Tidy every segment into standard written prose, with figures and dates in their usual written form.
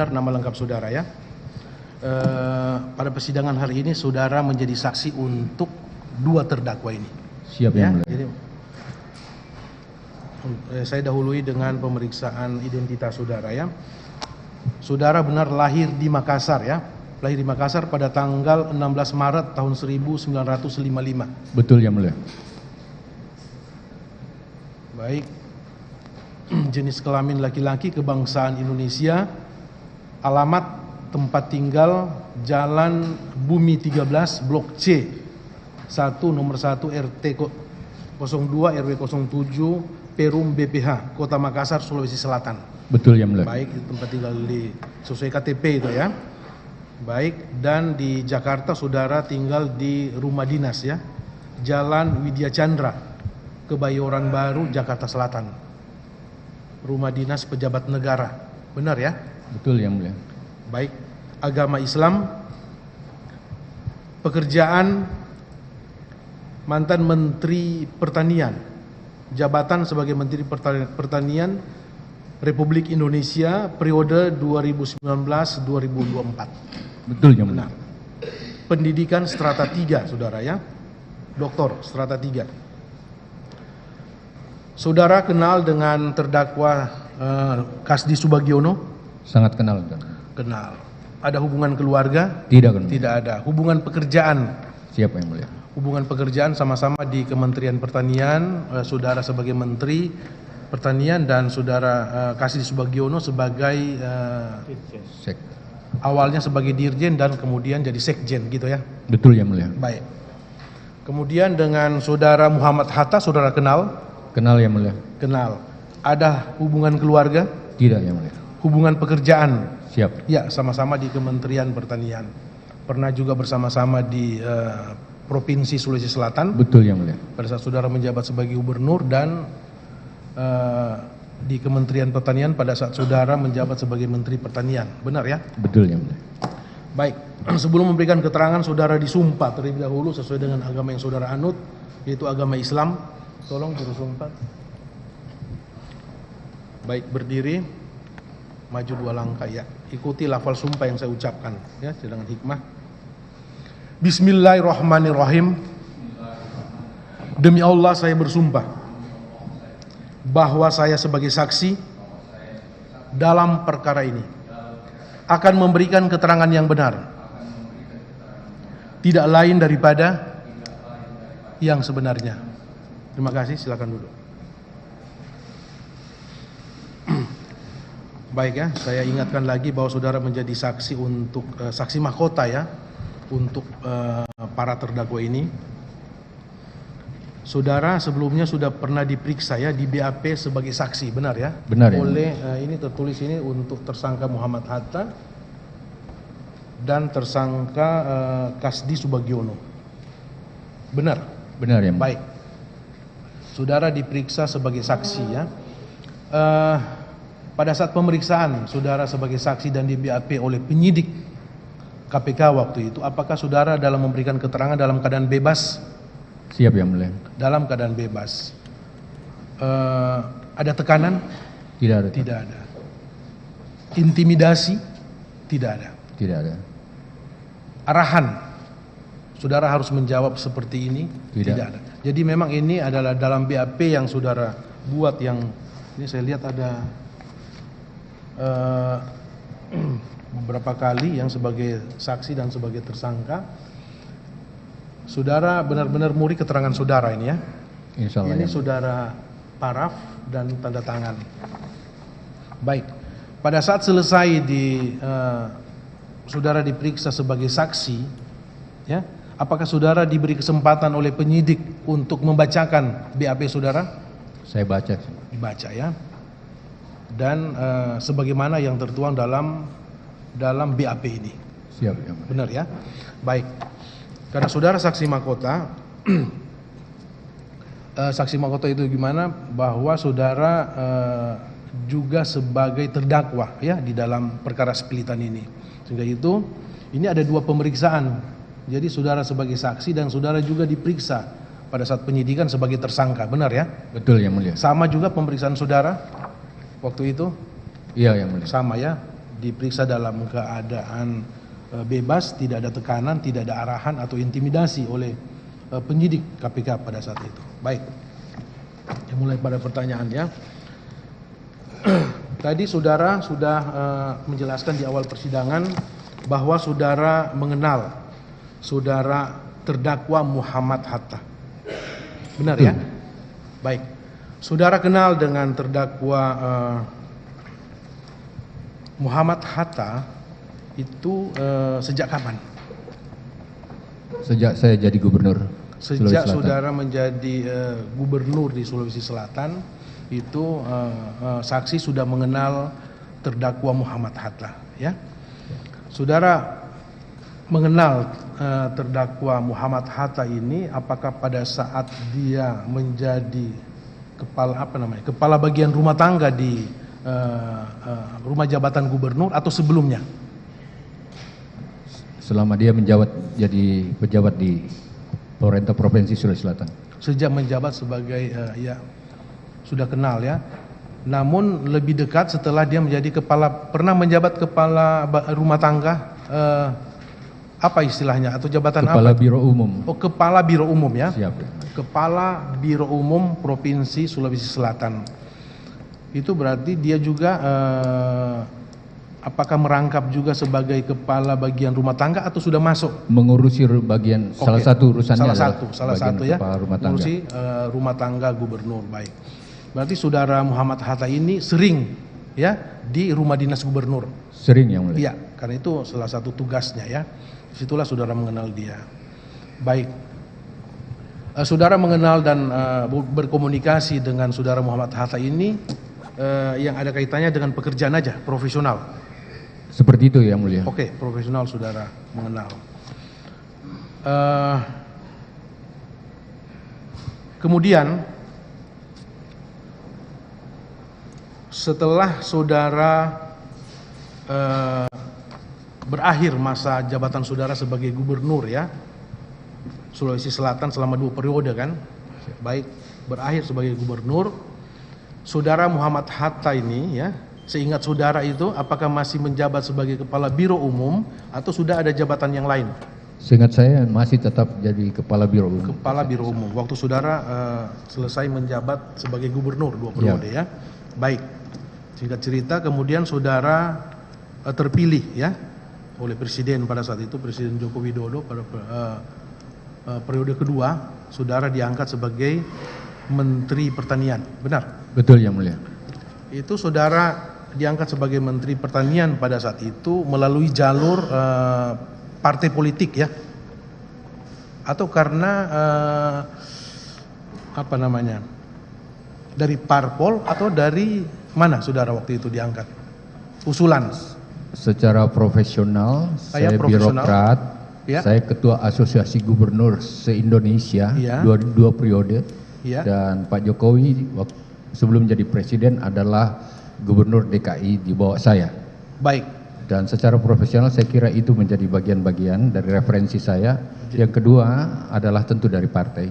benar nama lengkap saudara ya. Pada persidangan hari ini saudara menjadi saksi untuk dua terdakwa ini. Siap Ya, yang mulia. jadi saya dahului dengan pemeriksaan identitas saudara ya. Saudara benar lahir di Makassar ya. Lahir di Makassar pada tanggal 16 Maret tahun 1955. Betul yang mulia. Baik. Jenis kelamin laki-laki, kebangsaan Indonesia, alamat tempat tinggal Jalan Bumi 13 Blok C 1 nomor 1 RT 02 RW 07 Perum BPH Kota Makassar, Sulawesi Selatan. Betul yang mulia. Baik, itu tempat tinggal di sesuai KTP itu ya. Baik, dan di Jakarta saudara tinggal di rumah dinas ya, Jalan Widya Chandra, Kebayoran Baru, Jakarta Selatan. Rumah dinas pejabat negara, benar ya? Betul yang mulia. Baik, agama Islam, pekerjaan mantan Menteri Pertanian, jabatan sebagai Menteri Pertanian Republik Indonesia periode 2019-2024. Betul yang mulia. Benar. Pendidikan strata 3 saudara ya, doktor strata 3. Saudara kenal dengan terdakwa Kasdi Subagiono? Sangat kenal. Tuan. Kenal. Ada hubungan keluarga? Tidak kan? Tidak ada. Hubungan pekerjaan? Siap yang mulia. Hubungan pekerjaan sama-sama di Kementerian Pertanian, saudara sebagai Menteri Pertanian dan saudara Kasdi Subagiono sebagai Sek. awalnya sebagai Dirjen dan kemudian jadi Sekjen gitu ya. Betul yang mulia. Baik. Kemudian dengan saudara Muhammad Hatta saudara kenal? Kenal yang mulia. Kenal. Ada hubungan keluarga? Tidak yang mulia. Hubungan pekerjaan? Siap. Ya, sama-sama di Kementerian Pertanian. Pernah juga bersama-sama di Provinsi Sulawesi Selatan. Betul yang mulia. Pada saat saudara menjabat sebagai gubernur dan di Kementerian Pertanian pada saat saudara menjabat sebagai Menteri Pertanian. Benar ya? Betul yang mulia. Baik. Sebelum memberikan keterangan, saudara disumpah terlebih dahulu sesuai dengan agama yang saudara anut, yaitu agama Islam. Tolong juru sumpah. Baik, berdiri, maju 2 langkah ya. Ikuti lafal sumpah yang saya ucapkan ya, dengan hikmah. Bismillahirrahmanirrahim. Demi Allah saya bersumpah bahwa saya sebagai saksi dalam perkara ini akan memberikan keterangan yang benar, tidak lain daripada yang sebenarnya. Terima kasih, silakan duduk. Baik ya, saya ingatkan lagi bahwa saudara menjadi saksi untuk saksi mahkota ya, untuk para terdakwa ini. Saudara sebelumnya sudah pernah diperiksa ya di BAP sebagai saksi, benar ya? Benar ya. Oleh ini tertulis ini untuk tersangka Muhammad Hatta dan tersangka Kasdi Subagiono. Benar? Benar yang mulia. Baik. Saudara diperiksa sebagai saksi ya. Pada saat pemeriksaan saudara sebagai saksi dan di BAP oleh penyidik KPK waktu itu, apakah saudara dalam memberikan keterangan dalam keadaan bebas? Siap yang mulia. Dalam keadaan bebas. Ada tekanan? Tidak ada. Tidak ada. Intimidasi? Tidak ada. Tidak ada. Arahan? Saudara harus menjawab seperti ini? Tidak ada. Jadi memang ini adalah dalam BAP yang saudara buat, yang ini saya lihat ada beberapa kali yang sebagai saksi dan sebagai tersangka. Saudara benar-benar murni keterangan saudara ini ya. Insya Allah. Ini yang saudara paraf dan tanda tangan. Baik. Pada saat selesai saudara diperiksa sebagai saksi, ya, apakah saudara diberi kesempatan oleh penyidik untuk membacakan BAP saudara? Saya baca. Dibaca ya. Dan sebagaimana yang tertuang dalam BAP ini. Siap yang mulia. Benar ya? Baik. Karena saudara saksi mahkota, saksi mahkota itu gimana? Bahwa saudara juga sebagai terdakwa ya di dalam perkara sepilitan ini. Sehingga itu ini ada 2 pemeriksaan. Jadi saudara sebagai saksi dan saudara juga diperiksa pada saat penyidikan sebagai tersangka. Benar ya? Betul yang mulia. Sama juga pemeriksaan saudara waktu itu? Iya yang mulia. Sama ya. diperiksa dalam keadaan bebas, tidak ada tekanan, tidak ada arahan atau intimidasi oleh penyidik KPK pada saat itu. Baik, mulai pada pertanyaan ya. Tadi saudara sudah menjelaskan di awal persidangan bahwa saudara mengenal saudara terdakwa Muhammad Hatta. Benar ya? Baik. Saudara kenal dengan terdakwa Muhammad Hatta itu sejak kapan? Sejak saya jadi gubernur Sejak Sulawesi Selatan. saudara menjadi gubernur di Sulawesi Selatan, itu saksi sudah mengenal terdakwa Muhammad Hatta, ya. Saudara mengenal terdakwa Muhammad Hatta ini apakah pada saat dia menjadi kepala bagian rumah tangga di rumah jabatan gubernur atau sebelumnya? Selama dia jadi pejabat di pemerintah provinsi Sulawesi Selatan. Sejak menjabat sebagai ya sudah kenal ya. Namun lebih dekat setelah dia menjadi pernah menjabat kepala rumah tangga, apa istilahnya atau jabatan Kepala apa? Biro Umum. Oh, Kepala Biro Umum ya. Siap. Kepala Biro Umum Provinsi Sulawesi Selatan. Itu berarti dia juga apakah merangkap juga sebagai kepala bagian rumah tangga atau sudah masuk? Mengurusi bagian Oke. salah satu urusannya salah satu ya. kepala rumah tangga. Mengurusi rumah tangga gubernur. Baik. Berarti saudara Muhammad Hatta ini sering ya di rumah dinas gubernur. Sering yang mulia. Iya, karena itu salah satu tugasnya ya. Disitulah saudara mengenal dia. Baik. Saudara mengenal dan berkomunikasi dengan saudara Muhammad Hatta ini yang ada kaitannya dengan pekerjaan aja, profesional. Seperti itu yang mulia. Oke, profesional saudara mengenal. Kemudian setelah saudara berakhir masa jabatan saudara sebagai gubernur ya Sulawesi Selatan selama 2 periode kan, baik, berakhir sebagai gubernur, saudara Muhammad Hatta ini ya, seingat saudara itu apakah masih menjabat sebagai kepala Biro Umum atau sudah ada jabatan yang lain? Seingat saya masih tetap jadi kepala Biro Umum. Kepala Biro Umum. Waktu saudara selesai menjabat sebagai gubernur 2 periode ya. Baik. Singkat cerita kemudian saudara terpilih ya oleh presiden pada saat itu, Presiden Joko Widodo pada periode kedua, saudara diangkat sebagai Menteri Pertanian. Benar? Betul yang mulia. Itu saudara diangkat sebagai Menteri Pertanian pada saat itu melalui jalur partai politik ya, atau karena dari parpol atau dari mana saudara waktu itu diangkat? Usulan. Secara profesional, saya profesional. birokrat, Ya. saya ketua Asosiasi Gubernur se-Indonesia Ya. dua periode, Ya. dan Pak Jokowi sebelum jadi presiden adalah Gubernur DKI di bawah saya. Baik. Dan secara profesional saya kira itu menjadi bagian-bagian dari referensi saya. Yang kedua adalah tentu dari partai.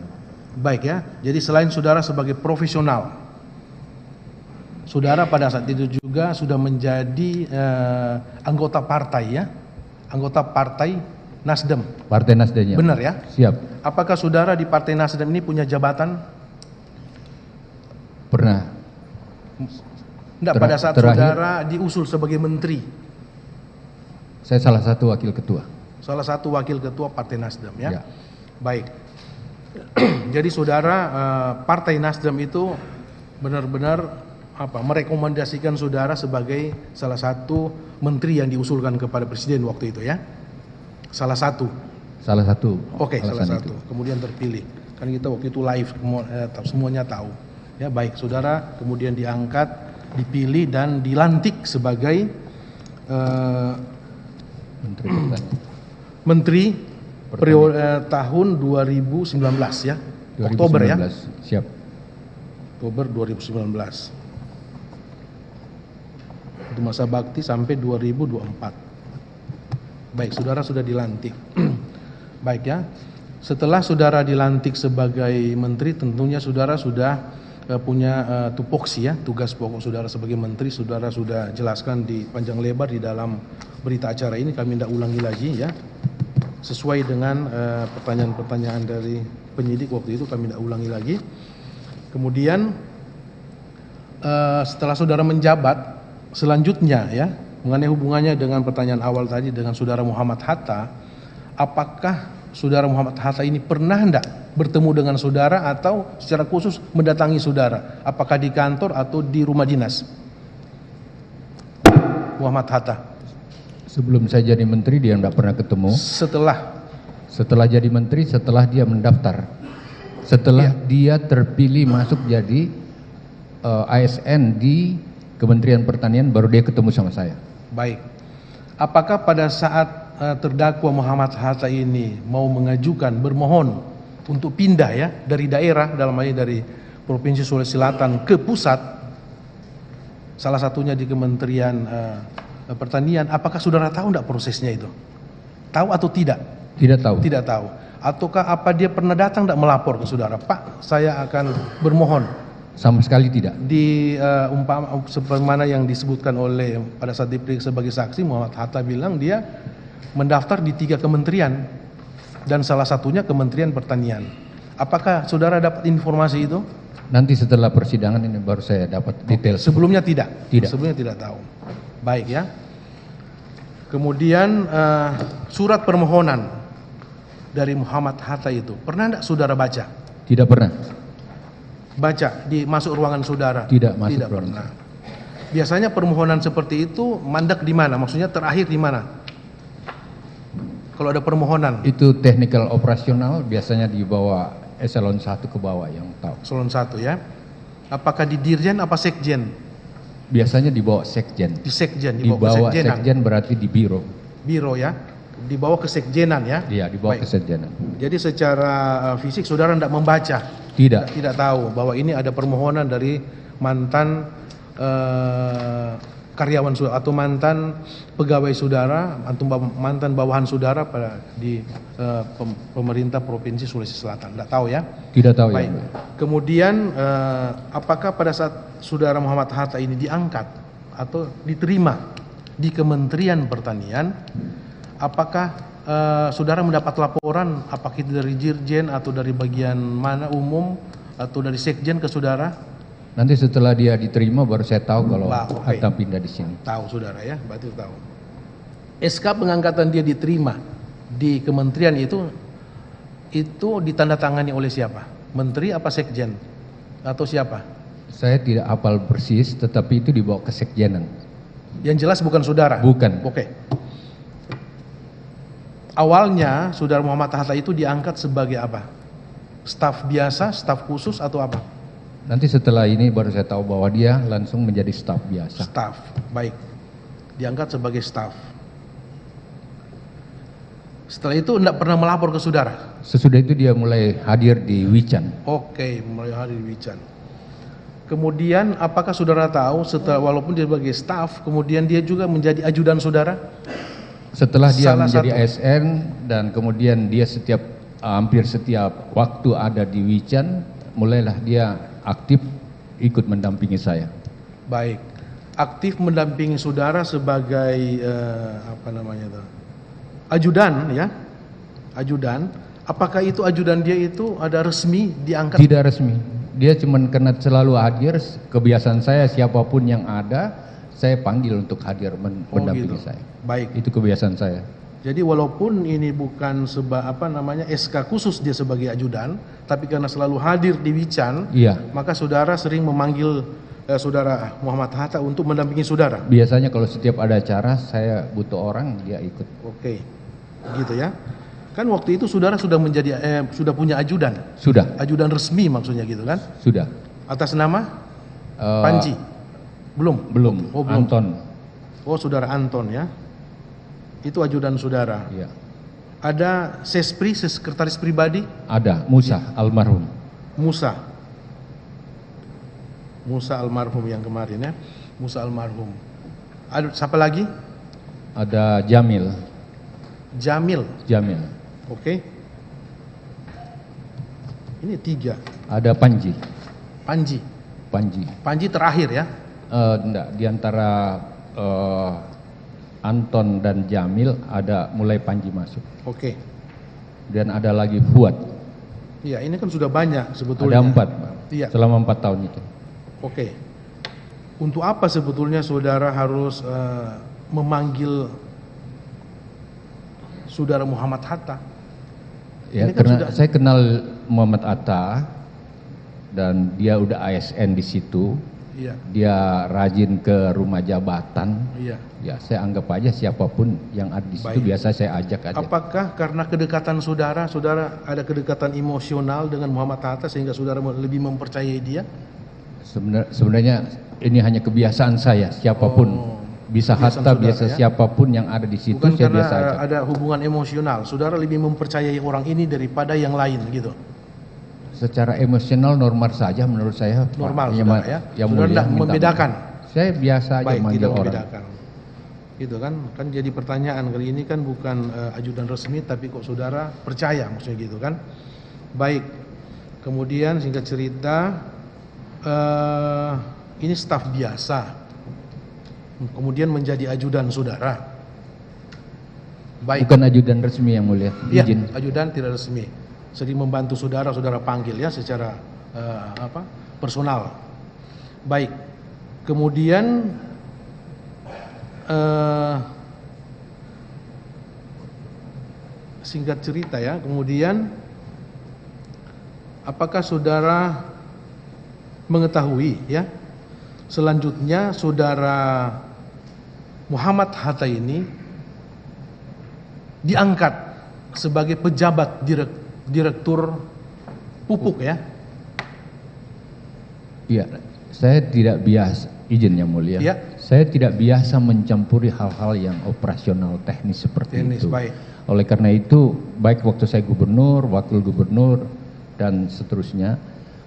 Baik ya. Jadi selain saudara sebagai profesional, saudara pada saat itu juga sudah menjadi anggota partai ya. Anggota partai Nasdem. Partai Nasdem. Benar ya? Siap. Apakah saudara di partai Nasdem ini punya jabatan? Pernah. Enggak, pada saat terakhir- saudara diusul sebagai menteri. Saya salah satu wakil ketua. Salah satu wakil ketua partai Nasdem ya. Ya. Baik. Jadi saudara partai Nasdem itu benar-benar merekomendasikan saudara sebagai salah satu menteri yang diusulkan kepada presiden waktu itu ya. Salah satu. Salah satu. Oke, salah alasan satu. itu. Kemudian terpilih. Kan kita waktu itu live semuanya tahu. Ya, baik, saudara kemudian diangkat, dipilih dan dilantik sebagai Menteri Pertanian. menteri periode tahun 2019 ya. Oktober ya. 2019. Siap. Oktober 2019. Itu masa bakti sampai 2024. Baik, saudara sudah dilantik. Baik ya. Setelah saudara dilantik sebagai menteri, tentunya saudara sudah punya tupoksi ya, tugas pokok saudara sebagai menteri. Saudara sudah jelaskan di panjang lebar di dalam berita acara ini, kami tidak ulangi lagi ya. Sesuai dengan pertanyaan-pertanyaan dari penyidik waktu itu, kami tidak ulangi lagi. Kemudian setelah saudara menjabat, selanjutnya ya, mengenai hubungannya dengan pertanyaan awal tadi dengan saudara Muhammad Hatta, apakah saudara Muhammad Hatta ini pernah hendak bertemu dengan saudara atau secara khusus mendatangi saudara, apakah di kantor atau di rumah dinas? Muhammad Hatta. Sebelum saya jadi menteri dia tidak pernah ketemu. Setelah jadi menteri, setelah dia mendaftar, setelah dia terpilih masuk jadi ASN di Kementerian Pertanian, baru dia ketemu sama saya. Baik. Apakah pada saat terdakwa Muhammad Hatta ini mau mengajukan, bermohon untuk pindah ya dari daerah, dalam hal ini dari Provinsi Sulawesi Selatan ke pusat, salah satunya di Kementerian Pertanian, apakah saudara tahu enggak prosesnya itu? Tahu atau tidak? Tidak tahu. Tidak tahu. Ataukah apa dia pernah datang enggak melapor ke saudara, Pak, saya akan bermohon? Sama sekali tidak. Di umpama sebagaimana yang disebutkan oleh pada saat diperiksa sebagai saksi, Muhammad Hatta bilang dia mendaftar di 3 kementerian dan salah satunya Kementerian Pertanian. Apakah saudara dapat informasi itu? Nanti setelah persidangan ini baru saya dapat detail. Sebelumnya tidak? Tidak. Sebelumnya tidak tahu. Baik ya. Kemudian surat permohonan dari Muhammad Hatta itu pernah enggak saudara baca? Tidak pernah. Baca di masuk ruangan saudara? Tidak masuk Tidak ruangan. pernah. Biasanya permohonan seperti itu mandek di mana? Maksudnya terakhir di mana? Kalau ada permohonan? Itu technical operasional, biasanya dibawa eselon 1 ke bawah yang tahu. Eselon 1 ya. Apakah di Dirjen apa Sekjen? Biasanya dibawa sekjen. Di Sekjen, Di dibawa ke bawah Sekjenan. sekjen berarti di biro. Biro ya. Dibawa ke Sekjenan ya. Iya, dibawa Baik. ke sekjenan. Jadi secara fisik saudara tidak membaca? Tidak. Tidak tahu bahwa ini ada permohonan dari mantan karyawan saudara atau mantan pegawai saudara atau mantan bawahan saudara pada di pemerintah Provinsi Sulawesi Selatan. Tidak tahu ya? Tidak tahu. Baik. Ya. Kemudian apakah pada saat saudara Muhammad Hatta ini diangkat atau diterima di Kementerian Pertanian, apakah saudara mendapat laporan apakah itu dari Dirjen atau dari bagian mana umum atau dari Sekjen ke saudara? Nanti setelah dia diterima baru saya tahu kalau Oke. Hatta pindah di sini. Tahu saudara ya, berarti tahu. SK pengangkatan dia diterima di kementerian itu ditandatangani oleh siapa? Menteri apa Sekjen? Atau siapa? Saya tidak hafal persis, tetapi itu dibawa ke sekjenan. Yang jelas bukan saudara? Bukan. Oke. Awalnya saudara Muhammad Hatta itu diangkat sebagai apa? Staf biasa, staf khusus atau apa? Nanti setelah ini baru saya tahu bahwa dia langsung menjadi staf biasa. Staf, baik. Diangkat sebagai staf. Setelah itu tidak pernah melapor ke saudara? Sesudah itu dia mulai hadir di Wican. Oke, mulai hadir di Wican. Kemudian apakah saudara tahu setelah walaupun dia sebagai staf, kemudian dia juga menjadi ajudan saudara? Setelah dia Salah menjadi satu. ASN dan kemudian dia hampir setiap waktu ada di Wican, mulailah dia aktif ikut mendampingi saya. Baik. Aktif mendampingi saudara sebagai ajudan ya. Ajudan. Apakah itu ajudan dia itu ada resmi diangkat? Tidak resmi. Dia cuma karena selalu hadir, kebiasaan saya siapapun yang ada, saya panggil untuk hadir mendampingi gitu. saya. Baik. Itu kebiasaan saya. Jadi walaupun ini bukan SK khusus dia sebagai ajudan, tapi karena selalu hadir di Wican, Iya. maka saudara sering memanggil saudara Muhammad Hatta untuk mendampingi saudara. Biasanya kalau setiap ada acara saya butuh orang, dia ikut. Oke, gitu ya. Kan waktu itu saudara sudah sudah punya ajudan, Sudah, ajudan resmi maksudnya gitu kan? sudah. Atas nama Panji? Belum. Belum. Oh, belum. Anton. Oh, saudara Anton ya. Itu ajudan saudara. Iya. Ada sekretaris pribadi? Ada Musa almarhum. Musa almarhum yang kemarin ya. Musa almarhum. Ada siapa lagi? Ada Jamil. Jamil. Oke. Ini 3. Ada Panji. Panji. Panji. Panji terakhir ya? Enggak, di antara Anton dan Jamil ada mulai Panji masuk. Oke. Dan ada lagi Fuad. Iya, ini kan sudah banyak sebetulnya. Ada 4, Pak. Iya. Selama 4 tahun itu. Oke. Untuk apa sebetulnya saudara harus memanggil saudara Muhammad Hatta? Ya, Ini kan karena sudah- saya kenal Muhammad Atta dan dia udah ASN di situ. Iya. Dia rajin ke rumah jabatan. Iya. Ya, saya anggap aja siapapun yang ada di situ Baik. biasa saya ajak aja. Apakah karena kedekatan saudara, saudara ada kedekatan emosional dengan Muhammad Hatta sehingga saudara lebih mempercayai dia? Sebenarnya ini hanya kebiasaan saya, siapapun bisa kebiasaan Hatta, saudara, biasa ya? siapapun yang ada di situ Bukan saya karena biasa ajak. ada hubungan emosional, saudara lebih mempercayai orang ini daripada yang lain gitu. Secara emosional normal saja menurut saya, Pak. Normal, Ya, saudara ya. yang Saudara mulia, tidak minta membedakan. maaf. Saya biasa aja Baik, manggil tidak orang. membedakan. Gitu kan jadi pertanyaan kali ini kan bukan ajudan resmi tapi kok saudara percaya maksudnya gitu kan. Baik. Kemudian singkat cerita ini staf biasa. Kemudian menjadi ajudan saudara. Baik. Bukan ajudan resmi yang mulia, Iya, izin. ajudan tidak resmi. Sering membantu saudara, saudara panggil ya secara personal. Baik. Kemudian singkat cerita ya, kemudian apakah saudara mengetahui ya, selanjutnya saudara Muhammad Hatta ini diangkat sebagai pejabat direktur pupuk ya? Iya, saya tidak biasa, izin yang mulia. Iya. Saya tidak biasa mencampuri hal-hal yang operasional teknis seperti Teknis, itu. baik. Oleh karena itu, baik waktu saya gubernur, wakil gubernur, dan seterusnya.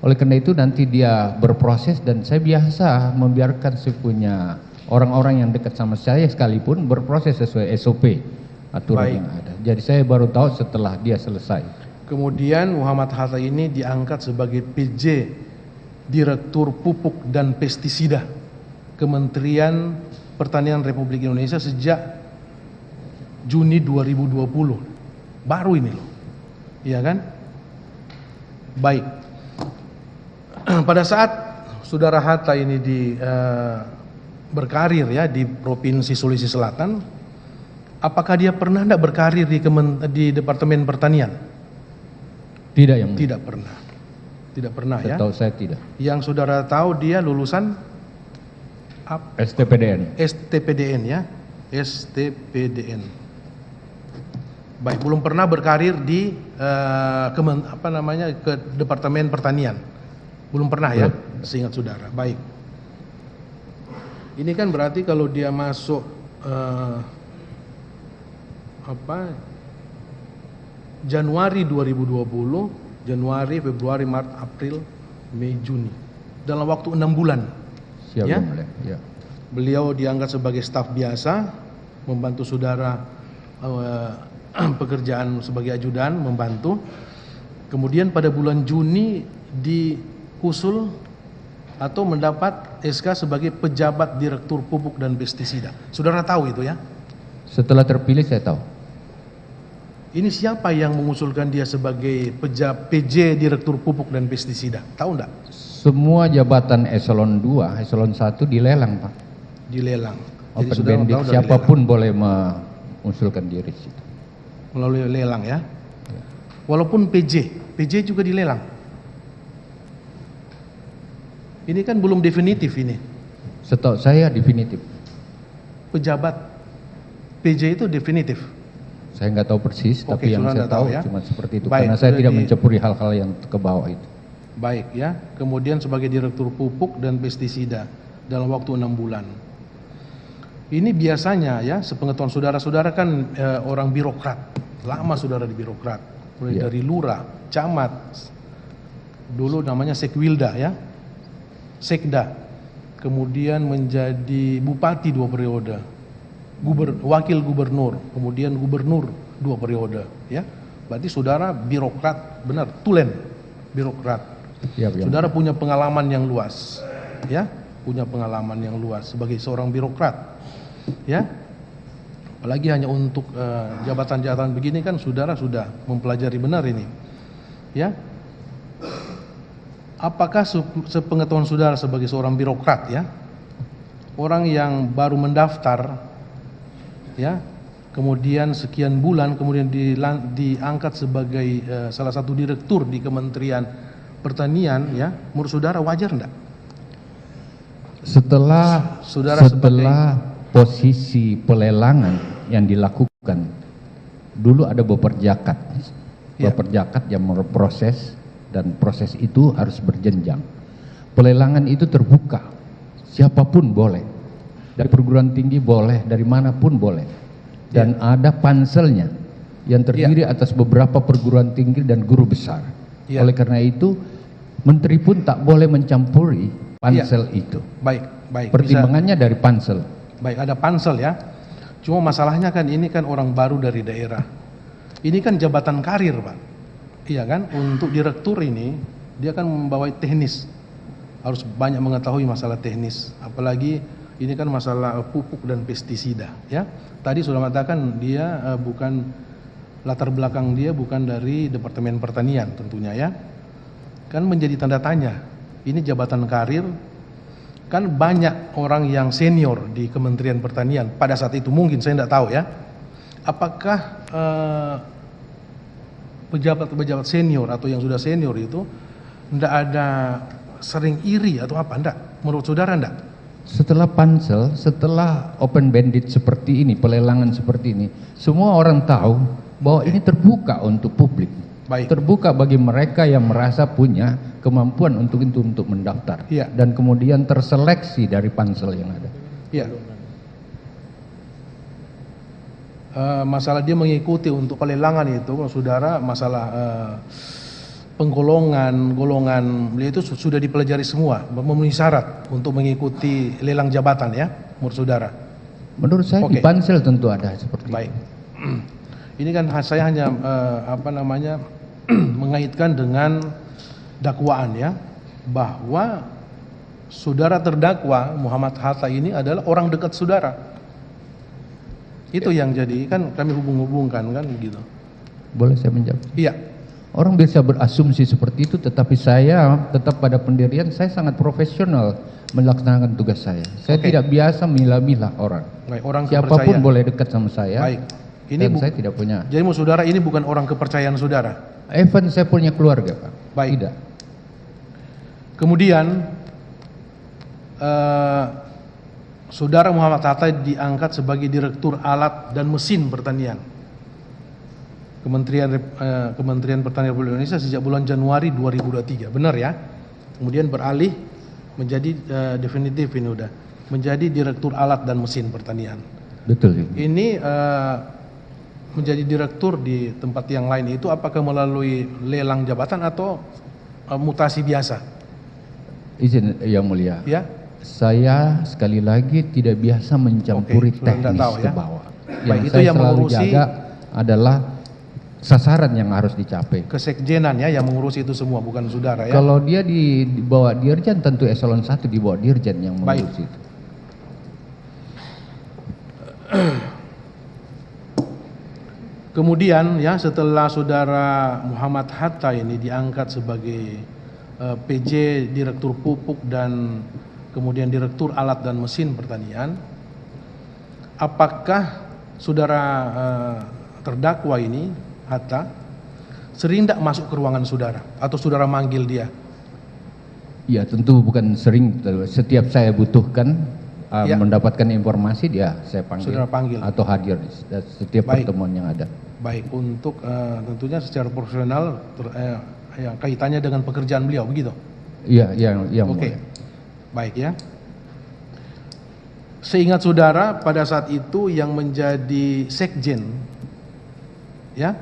Oleh karena itu nanti dia berproses dan saya biasa membiarkan sepunya orang-orang yang dekat sama saya sekalipun berproses sesuai SOP aturan Baik. yang ada. Jadi saya baru tahu setelah dia selesai. Kemudian Muhammad Hatta ini diangkat sebagai PJ Direktur Pupuk dan Pestisida Kementerian Pertanian Republik Indonesia sejak Juni 2020. Baru ini loh. Iya kan? Baik. Pada saat saudara Hatta ini berkarir ya di Provinsi Sulawesi Selatan, apakah dia pernah tidak berkarir di Departemen Pertanian? Tidak yang mulia. Tidak pernah. Tidak pernah ya. Setahu saya tidak. Yang saudara tahu dia lulusan STPDN. STPDN ya. STPDN. Baik, belum pernah berkarir di ke Departemen Pertanian. Belum pernah ya, seingat saudara. Baik. Ini kan berarti kalau dia masuk Januari 2020, Januari, Februari, Maret, April, Mei, Juni. Dalam waktu 6 bulan. Siap Ya? yang mulia. Ya. Beliau diangkat sebagai staf biasa, membantu saudara pekerjaan sebagai ajudan, membantu. Kemudian pada bulan Juni diusul atau mendapat SK sebagai pejabat Direktur Pupuk dan Pestisida. Saudara tahu itu ya? Setelah terpilih saya tahu. Ini siapa yang mengusulkan dia sebagai PJ Direktur Pupuk dan Pestisida? Tahu enggak? Semua jabatan eselon 2, eselon 1 dilelang, Pak. Dilelang. Open saudara bandit, tahu dari siapapun boleh mengusulkan diri situ. lelang. Melalui lelang ya. Walaupun PJ juga dilelang. Ini kan belum definitif ini. Setahu saya definitif. Pejabat PJ itu definitif. Saya nggak tahu persis, Oke, tapi yang saudara saya tahu tahu ya. cuma seperti itu. Baik, Karena saya sudah tidak di- mencampuri hal-hal yang ke bawah itu. Baik ya. Kemudian sebagai Direktur Pupuk dan Pestisida dalam waktu 6 bulan. Ini biasanya ya, sepengetahuan saudara-saudara kan orang birokrat. Lama saudara di birokrat. Mulai Iya. dari lurah, camat. Dulu namanya Sekwilda ya. Sekda. Kemudian menjadi bupati 2 periode. Wakil gubernur, kemudian gubernur 2 periode ya. Berarti saudara birokrat benar, tulen birokrat. Siap, yang Saudara mulia. punya pengalaman yang luas, ya, punya pengalaman yang luas sebagai seorang birokrat, ya. Apalagi hanya untuk jabatan-jabatan begini kan saudara sudah mempelajari benar ini, ya. Apakah sepengetahuan saudara sebagai seorang birokrat, ya, orang yang baru mendaftar, ya, kemudian sekian bulan kemudian diangkat sebagai salah satu direktur di Kementerian Pertanian, ya, menurut saudara wajar enggak? Setelah Saudara posisi pelelangan yang dilakukan, dulu ada beperjakat, Ya. beperjakat yang memproses, dan proses itu harus berjenjang. Pelelangan itu terbuka, siapapun boleh, dari perguruan tinggi boleh, dari manapun boleh, dan ada panselnya yang terdiri atas beberapa perguruan tinggi dan guru besar. Ya. Oleh karena itu, menteri pun tak boleh mencampuri pansel itu. Baik, baik. Pertimbangannya dari pansel. Baik, ada pansel, ya. Cuma masalahnya kan ini kan orang baru dari daerah. Ini kan jabatan karir, Pak. Iya kan? Untuk direktur ini dia kan membawa teknis. Harus banyak mengetahui masalah teknis. Apalagi ini kan masalah pupuk dan pestisida, ya. Tadi sudah mengatakan dia bukan latar belakang dia bukan dari Departemen Pertanian tentunya, ya. Kan menjadi tanda tanya. Ini jabatan karir. Kan banyak orang yang senior di Kementerian Pertanian pada saat itu, mungkin saya tidak tahu, ya. Apakah pejabat-pejabat senior atau yang sudah senior itu tidak ada sering iri atau apa? Enggak? Menurut saudara enggak? Setelah pansel, setelah open bandit seperti ini, pelelangan seperti ini, semua orang tahu bahwa ini terbuka untuk publik. Baik. Terbuka bagi mereka yang merasa punya kemampuan untuk itu, untuk mendaftar. Iya. Dan kemudian terseleksi dari pansel yang ada. Iya. Masalah dia mengikuti untuk pelelangan itu, saudara, masalah golongan beliau itu sudah dipelajari semua, memenuhi syarat untuk mengikuti lelang jabatan, ya, menurut saudara. Menurut saya Oke. di pansel tentu ada seperti Baik. itu. Ini kan saya hanya mengaitkan dengan dakwaan, ya, bahwa saudara terdakwa Muhammad Hatta ini adalah orang dekat saudara. Itu yang jadi kan kami hubung-hubungkan kan begitu. Boleh saya menjawab? Iya. Orang bisa berasumsi seperti itu, tetapi saya tetap pada pendirian, saya sangat profesional melaksanakan tugas saya. Saya Oke. tidak biasa milah-milah orang. Baik, orang Siapapun kepercayaan. boleh dekat sama saya. Baik. Ini Dan saya tidak punya. Jadi menurut saudara ini bukan orang kepercayaan saudara. Even saya punya keluarga, Pak. Baik. Tidak. Kemudian saudara Muhammad Hatta diangkat sebagai direktur alat dan mesin pertanian Kementerian Pertanian Republik Indonesia sejak bulan Januari 2023, benar, ya? Kemudian beralih menjadi definitif ini udah menjadi direktur alat dan mesin pertanian. Betul. Ini menjadi direktur di tempat yang lain itu apakah melalui lelang jabatan atau mutasi biasa? Izin Yang Mulia. Ya. Saya sekali lagi tidak biasa mencampuri Oke, sudah teknis tahu, ya. ke bawah. Baik, itu saya yang selalu mengurusi jaga adalah sasaran yang harus dicapai. Kesekjenan, ya, yang mengurusi itu semua, bukan saudara, ya. Kalau dia di bawah dirjen, tentu eselon 1 di bawah dirjen yang Baik. mengurus itu. Kemudian, ya, setelah saudara Muhammad Hatta ini diangkat sebagai PJ Direktur Pupuk dan kemudian Direktur Alat dan Mesin Pertanian, apakah saudara terdakwa ini Hatta sering tidak masuk ke ruangan saudara atau saudara manggil dia? Ya, tentu bukan sering. Setiap saya butuhkan Ya. mendapatkan informasi, dia saya panggil. Saudara panggil. Atau hadir di setiap Baik. pertemuan yang ada. Baik, untuk tentunya secara profesional yang kaitannya dengan pekerjaan beliau, begitu? Iya, yang Oke. mulia. Baik, ya. Seingat saudara pada saat itu yang menjadi sekjen, ya,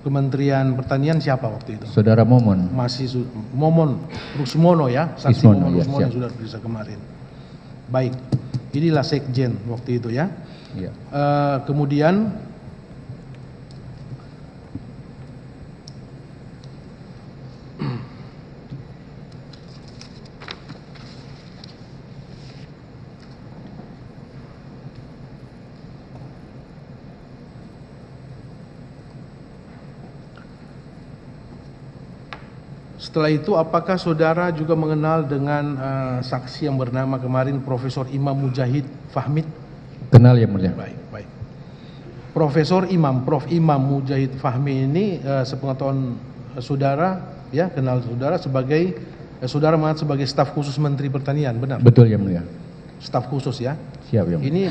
Kementerian Pertanian siapa waktu itu? Saudara Momon. Masih Momon Rusmono, ya, saksi Ismono, Momon ya, Rusmono yang siap. sudah diperiksa kemarin. Baik, inilah sekjen waktu itu, ya. Iya. Kemudian Setelah itu apakah saudara juga mengenal dengan saksi yang bernama kemarin Profesor Imam Mujahid Fahmi? Kenal yang mulia. Baik, baik. Profesor Imam, Prof. Imam Mujahid Fahmi ini sepengetahuan saudara, ya, kenal saudara sebagai saudara mengatakan sebagai staf khusus Menteri Pertanian, benar? Betul yang mulia. Staf khusus ya. Siap yang mulia. Ini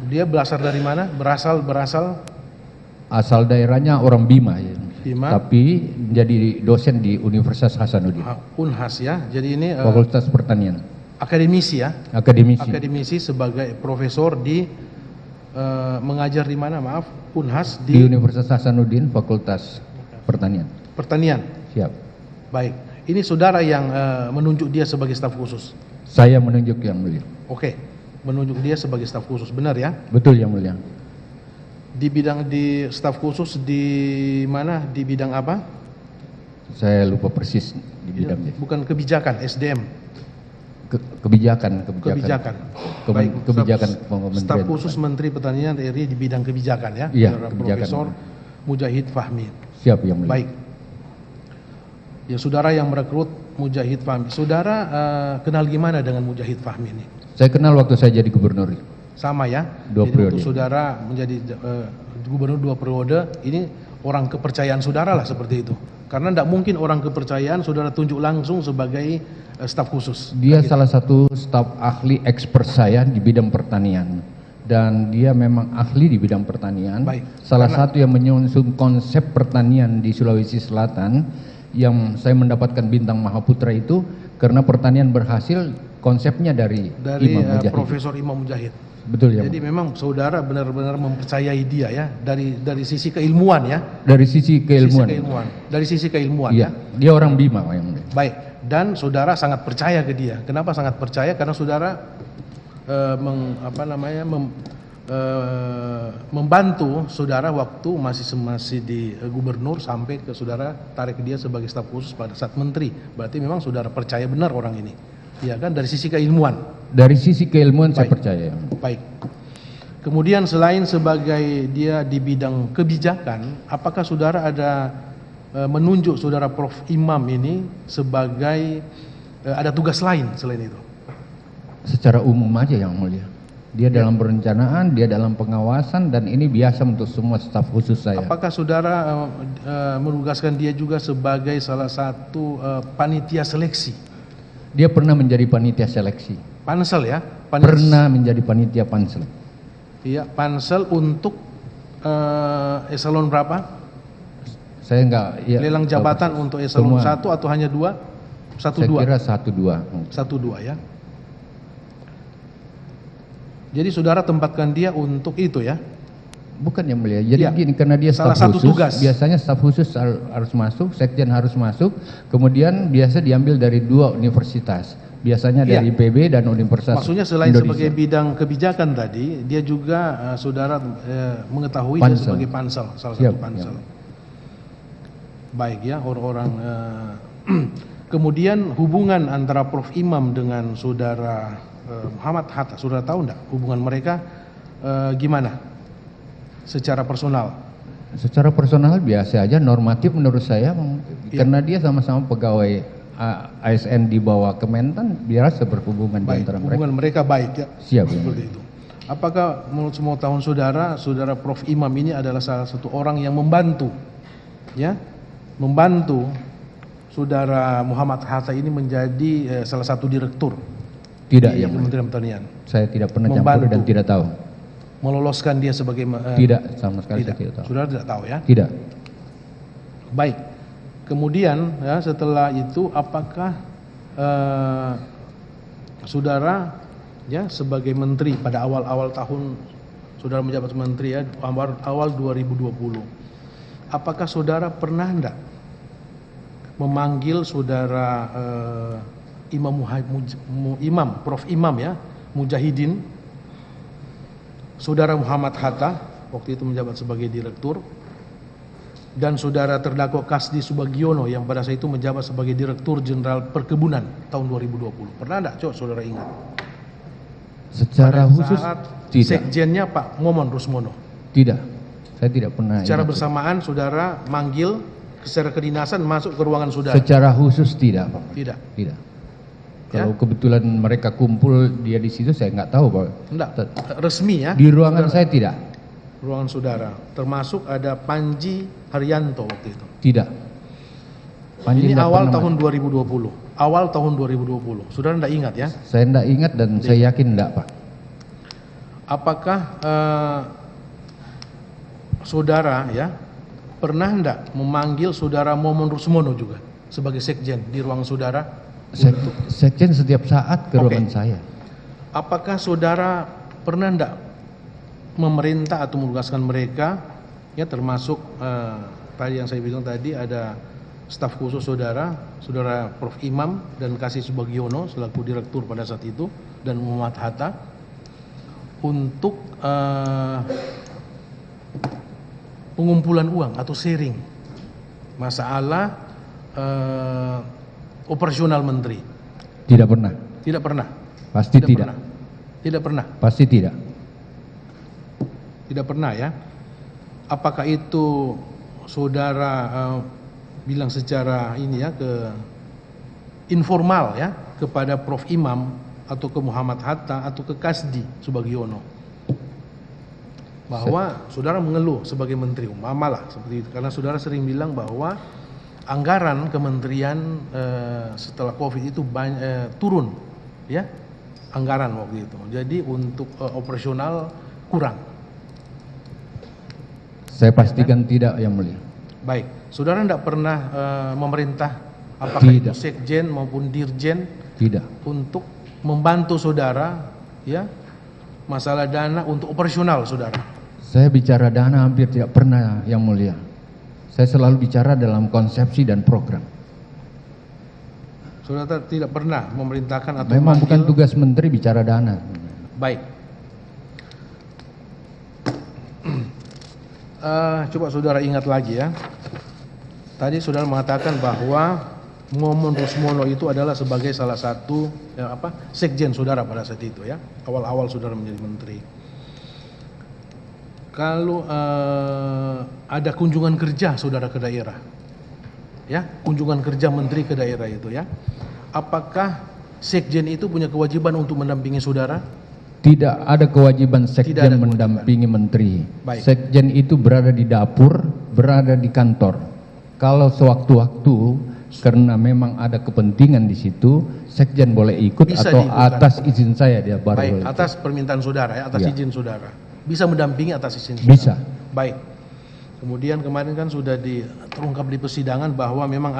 dia berasal dari mana? Berasal Asal daerahnya orang Bima, ya. Bima. Tapi menjadi dosen di Universitas Hasanuddin. Unhas ya. Jadi ini Fakultas Pertanian. akademisi ya. Akademisi. Akademisi sebagai profesor di mengajar di mana? Maaf, Unhas Di Universitas Hasanuddin Fakultas Pertanian. Pertanian. Siap. Baik. Ini saudara yang menunjuk dia sebagai staf khusus. Saya menunjuk yang mulia. Oke. Menunjuk dia sebagai staf khusus, benar ya? Betul yang mulia. Di staf khusus di mana? Di bidang apa? Saya lupa persis di bidangnya. Bukan kebijakan, SDM. Kebijakan. Baik, Kebijakan staf Kementerian. khusus Menteri Pertanian RI di bidang kebijakan ya. Iya, Saudara kebijakan. Profesor Mujahid Fahmi. Siap yang mulia. Baik. Ya, saudara yang merekrut Mujahid Fahmi. Saudara kenal gimana dengan Mujahid Fahmi ini? Saya kenal waktu saya jadi gubernur. Sama ya. Dua Jadi periode. untuk saudara menjadi gubernur 2 periode, ini orang kepercayaan saudara lah seperti itu. Karena tidak mungkin orang kepercayaan saudara tunjuk langsung sebagai staf khusus. Dia salah satu staf ahli expert saya di bidang pertanian. Dan dia memang ahli di bidang pertanian. Baik. Salah satu yang menyusun konsep pertanian di Sulawesi Selatan yang saya mendapatkan bintang Mahaputra itu karena pertanian berhasil konsepnya dari Imam Mujahid. Profesor Imam Mujahid. Betul ya. Jadi memang saudara benar-benar mempercayai dia ya dari sisi keilmuan ya. Dari sisi keilmuan. Dari sisi keilmuan Iya, ya. dia orang Bima yang mulia. Baik, dan saudara sangat percaya ke dia. Kenapa sangat percaya? Karena saudara membantu saudara waktu masih di gubernur sampai ke saudara tarik dia sebagai staf khusus pada saat menteri. Berarti memang saudara percaya benar orang ini. Iya kan, dari sisi keilmuan. Dari sisi keilmuan saya Baik. percaya. Baik. Kemudian selain sebagai dia di bidang kebijakan, apakah saudara ada menunjuk saudara Prof. Imam ini sebagai ada tugas lain selain itu? Secara umum aja yang mulia. Dia dalam perencanaan, dia dalam pengawasan, dan ini biasa untuk semua staf khusus saya. Apakah saudara menugaskan dia juga sebagai salah satu panitia seleksi? Dia pernah menjadi panitia seleksi. Pansel ya? Pernah menjadi panitia pansel. Iya, pansel untuk eselon berapa? Saya enggak. Ya, Lelang jabatan untuk eselon 1 atau hanya 2? 1-2? Saya kira 1-2. 1-2 ya. Jadi saudara tempatkan dia untuk itu ya? Bukan yang mulia. Jadi Ya, gini, karena dia salah staf satu khusus, tugas. biasanya staf khusus harus masuk, sekjen harus masuk, kemudian biasa diambil dari 2 universitas. Biasanya Iya. dari IPB dan Universitas Maksudnya selain Indonesia. sebagai bidang kebijakan tadi, dia juga saudara mengetahui Pansel. dia sebagai pansel, salah Siap, satu pansel. ya. Baik ya, orang-orang kemudian hubungan antara Prof. Imam dengan saudara Muhammad Hatta, saudara tahu enggak hubungan mereka gimana? Secara personal. Secara personal biasa aja, normatif menurut saya, Iya. karena dia sama-sama pegawai ASN di bawah Kementan, biasa berhubungan di Baik, antara mereka. hubungan mereka baik ya. Siap, ya. Seperti itu. Apakah menurut semua tahun saudara Prof. Imam ini adalah salah satu orang yang membantu, ya, membantu saudara Muhammad Hatta ini menjadi salah satu direktur Tidak, di yang Kementerian Pertanian, saya tidak pernah Membantu. campur dan tidak tahu. meloloskan dia sebagai Tidak, sama sekali saya tidak tahu. Saudara tidak tahu ya. Tidak. Baik. Kemudian ya setelah itu apakah saudara ya sebagai menteri pada awal-awal tahun saudara menjabat menteri ya awal 2020, apakah saudara pernah enggak memanggil saudara Imam Prof. Imam ya Mujahidin, saudara Muhammad Hatta waktu itu menjabat sebagai direktur, dan saudara terdakwa Kasdi Subagiono yang pada saat itu menjabat sebagai Direktur Jenderal Perkebunan tahun 2020. Pernah enggak? Coba saudara ingat. Secara Pada khusus saat tidak. sekjennya Pak Momon Rusmono. Tidak. Saya tidak pernah. Secara ingat. bersamaan saudara manggil secara kedinasan masuk ke ruangan saudara? Secara khusus tidak, Pak. Tidak. Tidak. Ya? Kalau kebetulan mereka kumpul dia di situ, saya nggak tahu, Pak. Enggak, resmi ya? Di ruangan saudara. saya tidak. Ruangan saudara, termasuk ada Panji Haryanto waktu itu. Tidak. Panji Ini nggak awal pernah tahun 2020. Awal tahun 2020. Saudara enggak ingat ya? Saya nggak ingat dan saya yakin enggak, Pak. Apakah saudara ya pernah enggak memanggil saudara Momon Rusmono juga sebagai sekjen di ruang saudara? Sekjen setiap saat ke ruangan saya. Apakah saudara pernah enggak memerintah atau menugaskan mereka ya, termasuk tadi yang saya bilang tadi ada staf khusus saudara Prof. Imam dan Kasih Subagiono selaku direktur pada saat itu dan Muhammad Hatta untuk pengumpulan uang atau sharing masalah operasional menteri? Tidak pernah. Tidak pernah. Pasti tidak. Pernah. Tidak pernah. Pasti tidak. Tidak pernah ya. Apakah itu saudara bilang secara ini ya ke informal ya kepada Prof. Imam atau ke Muhammad Hatta atau ke Kasdi Subagiono bahwa saudara mengeluh sebagai menteri umpamalah seperti itu, karena saudara sering bilang bahwa anggaran kementerian setelah Covid itu turun ya anggaran waktu itu, jadi untuk operasional kurang. Saya pastikan tidak, Yang Mulia. Baik, saudara tidak pernah memerintah apakah itu Tidak. sekjen maupun dirjen Tidak. untuk membantu saudara ya masalah dana untuk operasional saudara? Saya bicara dana hampir tidak pernah, Yang Mulia. Saya selalu bicara dalam konsepsi dan program. Saudara tidak pernah memerintahkan atau Memang memanggil? bukan tugas menteri bicara dana. Baik. Coba saudara ingat lagi ya. Tadi saudara mengatakan bahwa Momon Rusmono itu adalah sebagai salah satu sekjen saudara pada saat itu ya. Awal-awal saudara menjadi menteri. Kalau ada kunjungan kerja saudara ke daerah, ya kunjungan kerja menteri ke daerah itu ya, apakah sekjen itu punya kewajiban untuk mendampingi saudara? Tidak ada kewajiban sekjen Tidak ada mendampingi menteri. Baik. Sekjen itu berada di dapur, berada di kantor. Kalau sewaktu-waktu karena memang ada kepentingan di situ, sekjen boleh ikut Bisa atau diikutkan. atas izin saya dia baru Baik, boleh ikut. atas permintaan saudara ya, atas Ya. izin saudara. Bisa mendampingi atas izin saudara. Bisa. Baik. Kemudian kemarin kan sudah terungkap di persidangan bahwa memang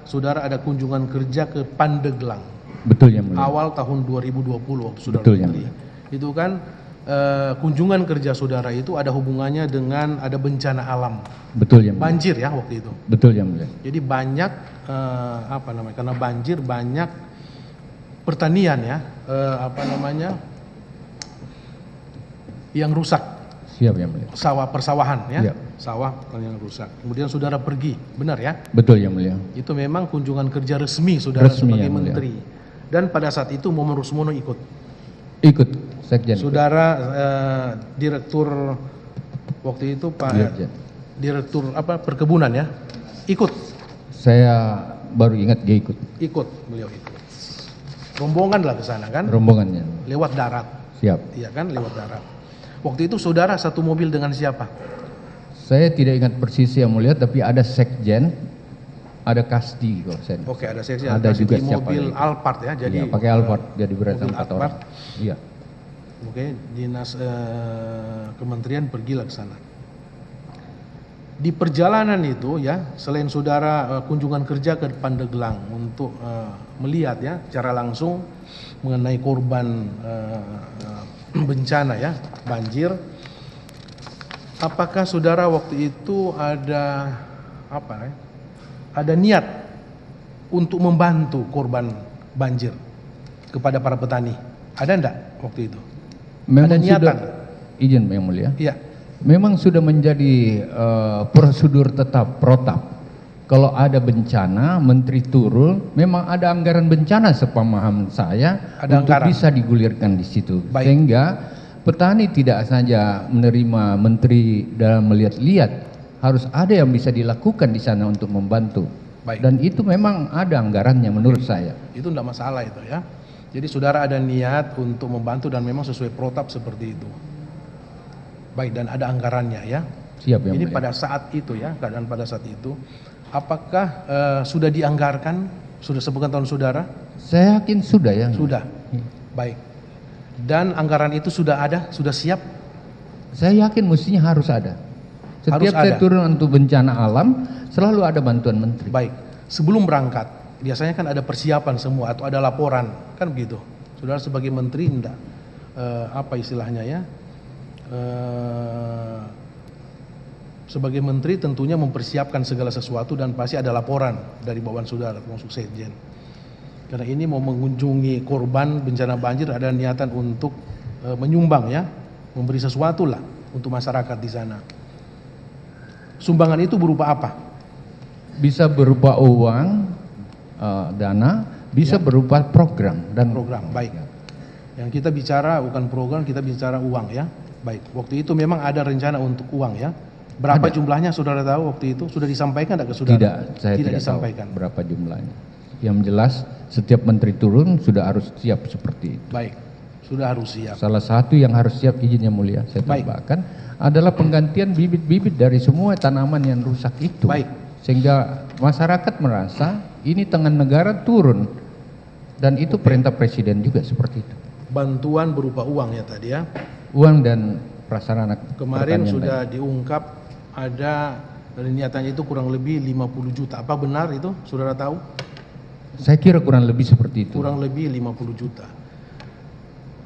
saudara ada kunjungan kerja ke Pandeglang Betul, Yang Mulia. awal tahun 2020 waktu saudara Betul, Yang menteri. Itu kan kunjungan kerja saudara itu ada hubungannya dengan ada bencana alam, Betul, Yang Mulia. banjir ya waktu itu. Betul, Yang Mulia. Jadi banyak karena banjir banyak pertanian ya yang rusak, Siap, Yang Mulia. sawah persawahan ya, Iya. sawah yang rusak. Kemudian saudara pergi, benar ya? Betul, Yang Mulia. Itu memang kunjungan kerja resmi saudara Resmi, sebagai Yang Mulia. menteri. Dan pada saat itu Momon Rusmono ikut. Ikut sekjen. Saudara direktur waktu itu Pak Dirjen. direktur perkebunan ya, ikut. Saya baru ingat dia ikut. Ikut, beliau ikut. Rombongan lah ke sana kan, Rombongannya. lewat darat. Siap. Iya kan, lewat darat. Waktu itu saudara satu mobil dengan siapa? Saya tidak ingat persis, Yang Mulia, tapi ada sekjen, ada kasdi kalau saya. Oke, ada seksi, Ada kasih juga di siapa mobil lagi. Alphard ya, jadi Iya, pakai Alphard, jadi bersama mobil 4 orang. Alphard. Iya. Oke, dinas kementerian pergilah ke sana. Di perjalanan itu ya, selain saudara kunjungan kerja ke Pandeglang untuk melihat ya secara langsung mengenai korban bencana ya, banjir. Apakah saudara waktu itu ada ada niat untuk membantu korban banjir kepada para petani? Ada enggak waktu itu? Memang Ada niatan? sudah izin, Yang Mulia. Iya. Memang sudah menjadi prosedur tetap protap. Kalau ada bencana, menteri turun, memang ada anggaran bencana sepemahaman saya Ada untuk anggaran. bisa digulirkan di situ. Baik. Sehingga petani tidak saja menerima menteri dalam melihat-lihat, harus ada yang bisa dilakukan di sana untuk membantu. Baik. Dan itu memang ada anggarannya menurut saya. Itu tidak masalah itu ya. Jadi saudara ada niat untuk membantu dan memang sesuai protap seperti itu. Baik, dan ada anggarannya ya. Siap yang Ini mulia. pada saat itu ya, keadaan pada saat itu. Apakah sudah dianggarkan, sudah sepengetahuan saudara? Saya yakin sudah ya. Sudah. Baik. Dan anggaran itu sudah ada, sudah siap? Saya yakin mestinya harus ada. Setiap Harus saya ada. turun untuk bencana alam, selalu ada bantuan menteri. Baik. Sebelum berangkat, biasanya kan ada persiapan semua atau ada laporan, kan begitu. Saudara sebagai menteri enggak apa istilahnya ya? Sebagai menteri tentunya mempersiapkan segala sesuatu dan pasti ada laporan dari bawahan saudara termasuk sekjen. Karena ini mau mengunjungi korban bencana banjir, ada niatan untuk menyumbang ya, memberi sesuatu lah untuk masyarakat di sana. Sumbangan itu berupa apa? Bisa berupa uang, dana, bisa berupa program dan Program, baik. Yang kita bicara bukan program, kita bicara uang ya. Baik, waktu itu memang ada rencana untuk uang ya. Berapa Ada. jumlahnya saudara tahu waktu itu? Sudah disampaikan tidak ke saudara? Tidak, saya tidak tidak disampaikan. tahu berapa jumlahnya. Yang jelas setiap menteri turun sudah harus siap seperti itu. Baik, sudah harus siap. Salah satu yang harus siap, izin yang mulia saya Baik. tambahkan, adalah penggantian bibit-bibit dari semua tanaman yang rusak itu. Baik. Sehingga masyarakat merasa ini tangan negara turun, dan itu perintah presiden juga seperti itu. Bantuan berupa uang ya tadi ya. Uang dan prasarana Kemarin pertanian sudah lain. diungkap ada dari niatannya itu kurang lebih 50 juta. Apa benar itu? Saudara tahu? Saya kira kurang lebih seperti itu. Kurang lebih 50 juta.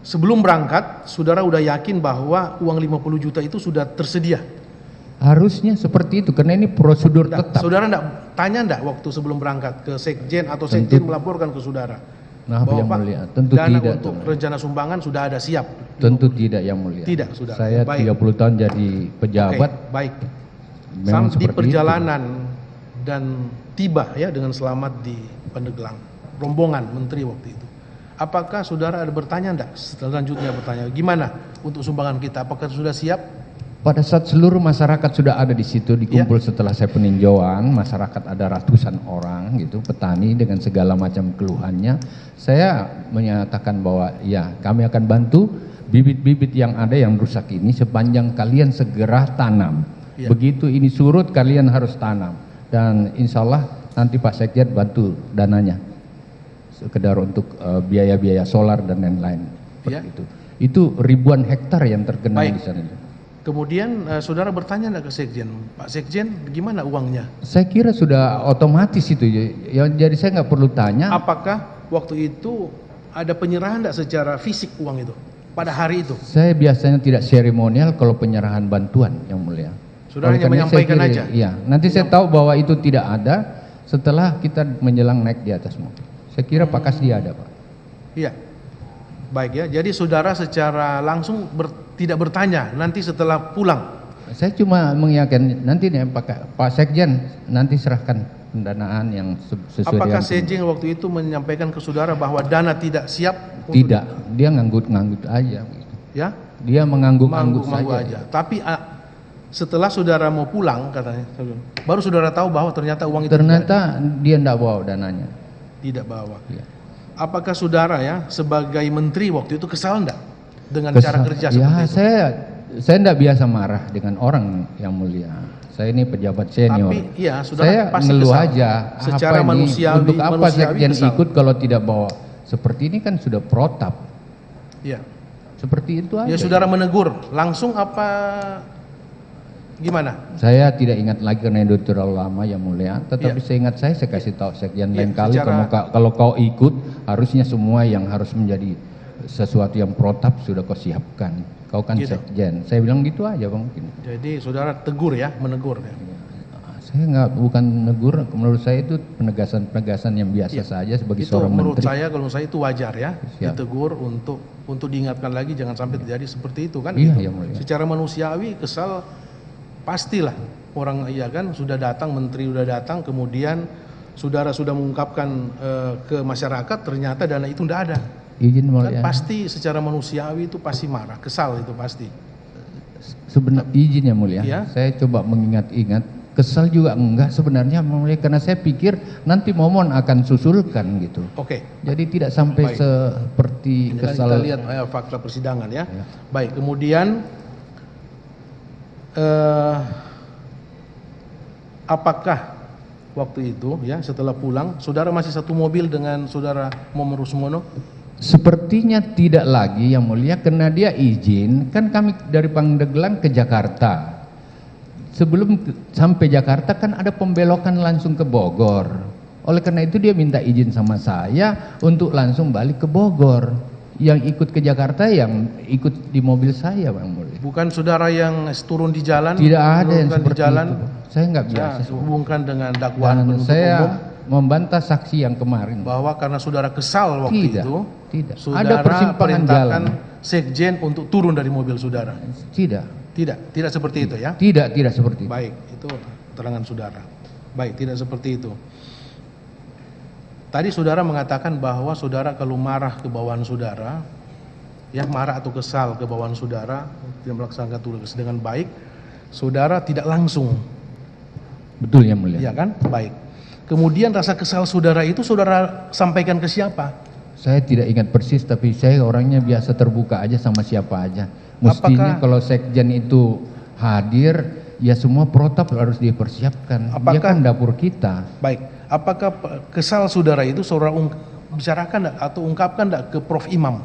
Sebelum berangkat, saudara udah yakin bahwa uang 50 juta itu sudah tersedia? Harusnya seperti itu karena ini prosedur Nggak, tetap. saudara tanya enggak waktu sebelum berangkat ke sekjen atau sekjen melaporkan ke saudara? Nah, bahwa yang Pak, mulia, tentu dana tidak. untuk rencana sumbangan sudah ada siap. Tentu tidak yang mulia. Tidak, saudara. Saya Baik. 30 tahun jadi pejabat. Oke, baik. Memang Di seperti perjalanan dan tiba ya dengan selamat di Pandeglang, rombongan menteri waktu itu. Apakah saudara ada bertanya enggak? Selanjutnya bertanya, gimana untuk sumbangan kita? Apakah sudah siap? Pada saat seluruh masyarakat sudah ada di situ, dikumpul setelah saya peninjauan, masyarakat ada ratusan orang gitu, petani dengan segala macam keluhannya. Saya menyatakan bahwa ya kami akan bantu bibit-bibit yang ada yang rusak ini sepanjang kalian segera tanam. Ya. Begitu ini surut kalian harus tanam. Dan insya Allah nanti Pak Sekjen bantu dananya. Sekedar untuk biaya-biaya solar dan lain-lain. Ya. Itu ribuan hektar yang terkena Baik. di sana. Kemudian saudara bertanya enggak ke sekjen? Pak sekjen, gimana uangnya? Saya kira sudah otomatis itu ya, jadi saya nggak perlu tanya. Apakah waktu itu ada penyerahan enggak secara fisik uang itu pada hari itu? Saya biasanya tidak seremonial kalau penyerahan bantuan yang mulia. Saudara Oleh hanya karena menyampaikan saya aja? Iya, nanti saya tahu bahwa itu tidak ada setelah kita menjelang naik di atas mobil. Saya kira Pak Kasdi ada Pak. Iya. Baik ya, jadi saudara secara langsung tidak bertanya nanti setelah pulang. Saya cuma mengiyakan nanti nih Pak Sekjen nanti serahkan pendanaan yang sesuai Apakah dengan. sekjen waktu itu menyampaikan ke saudara bahwa dana tidak siap? Tidak, dia nganggut-nganggut aja. Gitu. Ya, Dia mengangguk-angguk manggu saja. aja. Tapi setelah saudara mau pulang katanya, baru saudara tahu bahwa ternyata uang itu Ternyata dia tidak bawa dananya. tidak bawa. Ya. Apakah saudara ya sebagai menteri waktu itu kesal enggak dengan Kesal. cara kerja Ya, seperti itu? saya tidak biasa marah dengan orang yang mulia. Saya ini pejabat senior. Tapi iya, saudara Saya pasti ngeluh kesal. aja. Secara apa ini, manusiawi, untuk apa sekjen kesal. ikut kalau tidak bawa? Seperti ini kan sudah protap. Iya. Seperti itu aja. Ya saudara menegur langsung apa gimana? Saya tidak ingat lagi karena itu terlalu lama yang mulia. Tetapi Iya. saya ingat saya kasih tahu sekjen Iya, lain kali kalau kau ikut harusnya semua yang harus menjadi sesuatu yang protap sudah kau siapkan. Kau kan Gitu. sekjen. Saya bilang gitu aja bang. Jadi saudara tegur ya, menegur ya. Saya nggak, bukan negur, menurut saya itu penegasan yang biasa saja sebagai Itu seorang menurut menteri. saya kalau menurut saya itu wajar ya, Siap. ditegur untuk diingatkan lagi jangan sampai terjadi seperti itu kan. Iya, gitu. yang mulia. Secara manusiawi kesal pastilah orang iya kan sudah datang menteri sudah datang kemudian saudara sudah mengungkapkan ke masyarakat ternyata dana itu tidak ada. Izin Kan mulia. pasti secara manusiawi itu pasti marah, kesal itu pasti. Sebenarnya izin yang mulia, Ya. saya coba mengingat-ingat, kesal juga enggak sebenarnya yang mulia, karena saya pikir nanti Momon akan susulkan gitu. Oke. Jadi tidak sampai Baik. seperti Ini kan kesal. kita lihat fakta persidangan ya. Ya. Baik, kemudian apakah waktu itu ya setelah pulang saudara masih satu mobil dengan saudara Momon Rusmono? Sepertinya tidak lagi yang mulia, karena dia izin, kan kami dari Pandeglang ke Jakarta. Sebelum sampai Jakarta kan ada pembelokan langsung ke Bogor. Oleh karena itu dia minta izin sama saya untuk langsung balik ke Bogor. Yang ikut ke Jakarta yang ikut di mobil saya, Bang Mulia. Bukan saudara yang turun di jalan? Tidak ada yang menurunkan seperti di jalan? itu. Saya nggak Saya biasa. hubungkan dengan dakwaan Dan penuntut saya umum membantah saksi yang kemarin. bahwa karena saudara kesal waktu Tidak, itu, tidak. Ada saudara persimpangan perintahkan jalan. sekjen untuk turun dari mobil saudara. Tidak, Tidak seperti itu ya. tidak seperti itu. Baik, itu keterangan saudara. Baik, tidak seperti itu. Tadi saudara mengatakan bahwa saudara kalau marah ke bawahan saudara, ya marah atau kesal ke bawahan saudara, tidak melaksanakan tugas dengan baik, saudara tidak langsung, Betul yang mulia. ya kan? Baik. Kemudian rasa kesal saudara itu saudara sampaikan ke siapa? Saya tidak ingat persis, tapi saya orangnya biasa terbuka aja sama siapa aja. Mestinya kalau sekjen itu hadir, ya semua protap harus dipersiapkan. Dia kan dapur kita. Baik. Apakah kesal saudara itu saudara bicarakan atau ungkapkan ke Prof Imam?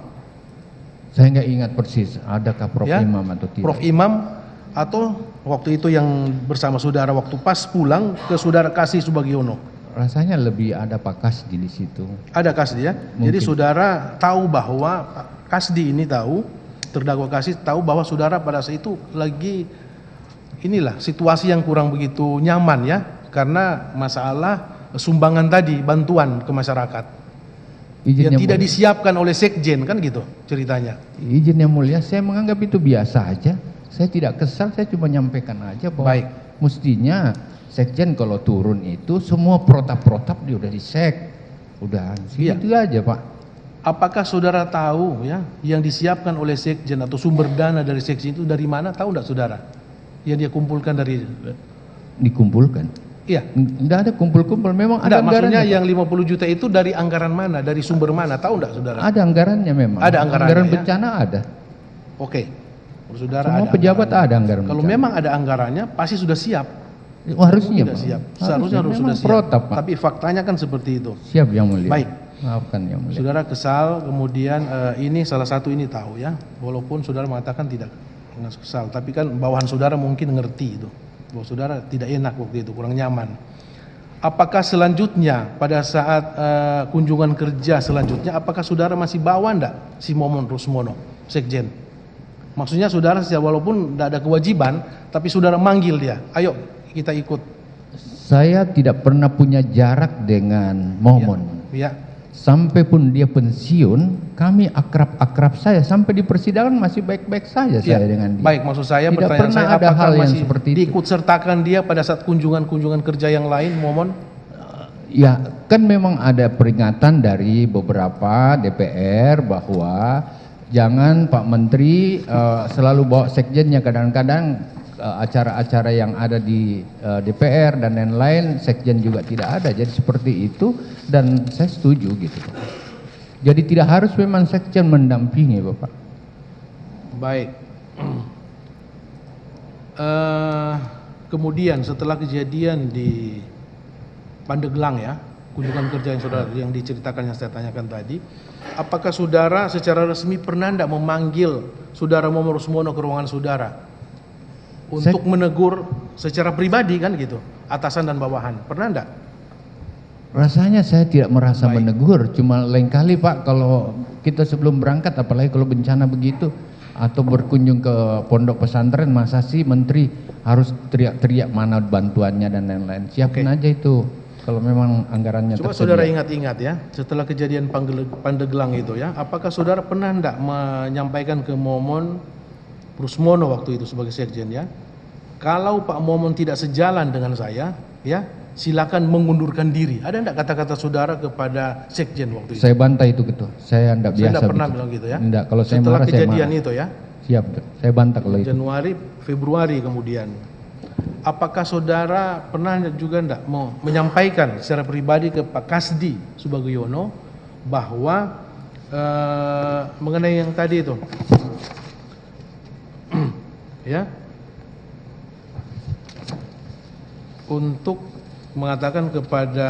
Saya nggak ingat persis, adakah Prof Ya, Imam atau tidak. Prof Imam atau waktu itu yang bersama saudara waktu pas pulang ke saudara Kasih Subagiono? Rasanya lebih ada Pak Kasdi di situ. Ada Kasdi ya? Mungkin. Jadi saudara tahu bahwa Kasdi ini tahu, terdakwa Kasdi tahu bahwa saudara pada saat itu lagi inilah situasi yang kurang begitu nyaman ya, karena masalah sumbangan tadi, bantuan ke masyarakat. Izin Yang yang tidak mulia. disiapkan oleh sekjen kan gitu ceritanya. Izin yang mulia, saya menganggap itu biasa aja. Saya tidak kesal, saya cuma nyampaikan aja bahwa Baik. mestinya sekjen kalau turun itu semua protap-protap dia udah disek. Udah, Iya. segitu aja Pak. Apakah saudara tahu ya yang disiapkan oleh sekjen atau sumber dana dari sekjen itu dari mana? Tahu enggak saudara? Yang dia kumpulkan dari Dikumpulkan. iya. Tidak ada kumpul-kumpul, memang Enggak, ada maksudnya anggarannya. yang 50 juta itu dari anggaran mana? Dari sumber mana? Tahu enggak saudara? Ada anggarannya memang. Ada anggarannya, Anggaran ya? bencana ada. Oke. Kalau saudara Semua ada pejabat anggarannya. ada anggaran Kalau bencana. memang ada anggarannya pasti sudah siap. Harusnya Sudah Pak. siap. Seharusnya harus Memang sudah siap. protap Pak. Tapi faktanya kan seperti itu. Siap yang mulia. Baik. Maafkan yang mulia. Saudara kesal, kemudian ini salah satu ini tahu ya, walaupun saudara mengatakan tidak kesal, tapi kan bawahan saudara mungkin ngerti itu, bahwa saudara tidak enak waktu itu, kurang nyaman. Apakah selanjutnya pada saat kunjungan kerja selanjutnya, apakah saudara masih bawa enggak si Momon Rusmono, sekjen? Maksudnya saudara walaupun tidak ada kewajiban, tapi saudara manggil dia, ayo kita ikut. Saya tidak pernah punya jarak dengan Momon. Ya, Sampai pun dia pensiun, kami akrab-akrab saya. Sampai di persidangan masih baik-baik saja ya. saya dengan dia. Baik, maksud saya Tidak pertanyaan pernah saya ada apakah hal yang masih seperti itu. diikut sertakan dia pada saat kunjungan-kunjungan kerja yang lain, Momon? Ya, kan memang ada peringatan dari beberapa DPR bahwa jangan Pak Menteri selalu bawa sekjennya. Kadang-kadang acara-acara yang ada di DPR dan lain-lain, sekjen juga tidak ada. Jadi seperti itu, dan saya setuju gitu. Jadi tidak harus memang sekjen mendampingi Bapak. Baik. Kemudian setelah kejadian di Pandeglang ya, kunjungan kerja yang saudara yang diceritakan yang saya tanyakan tadi, apakah saudara secara resmi pernah tidak memanggil saudara Momon Rusmono ke ruangan saudara untuk menegur secara pribadi kan gitu, atasan dan bawahan, pernah enggak? Rasanya saya tidak merasa Baik. menegur, cuma lain kali Pak kalau kita sebelum berangkat, apalagi kalau bencana begitu, atau berkunjung ke pondok pesantren, masa sih menteri harus teriak-teriak mana bantuannya dan lain-lain. Siapin Oke. aja itu kalau memang anggarannya Coba tersedia. saudara ingat-ingat ya, setelah kejadian Pandeglang itu ya, apakah saudara pernah enggak menyampaikan ke Momon Rusmono waktu itu sebagai sekjen ya, kalau Pak Momon tidak sejalan dengan saya ya, silakan mengundurkan diri. Ada enggak kata-kata saudara kepada sekjen waktu itu? Saya bantah itu gitu. Saya enggak Saya biasa. enggak pernah begitu. bilang gitu ya. Enggak, kalau saya Setelah marah saya kejadian marah. itu ya, Siap, saya bantah kalau itu. Januari, Februari kemudian. Apakah saudara pernah juga enggak mau menyampaikan secara pribadi ke Pak Kasdi Subagiono bahwa mengenai yang tadi itu, ya, untuk mengatakan kepada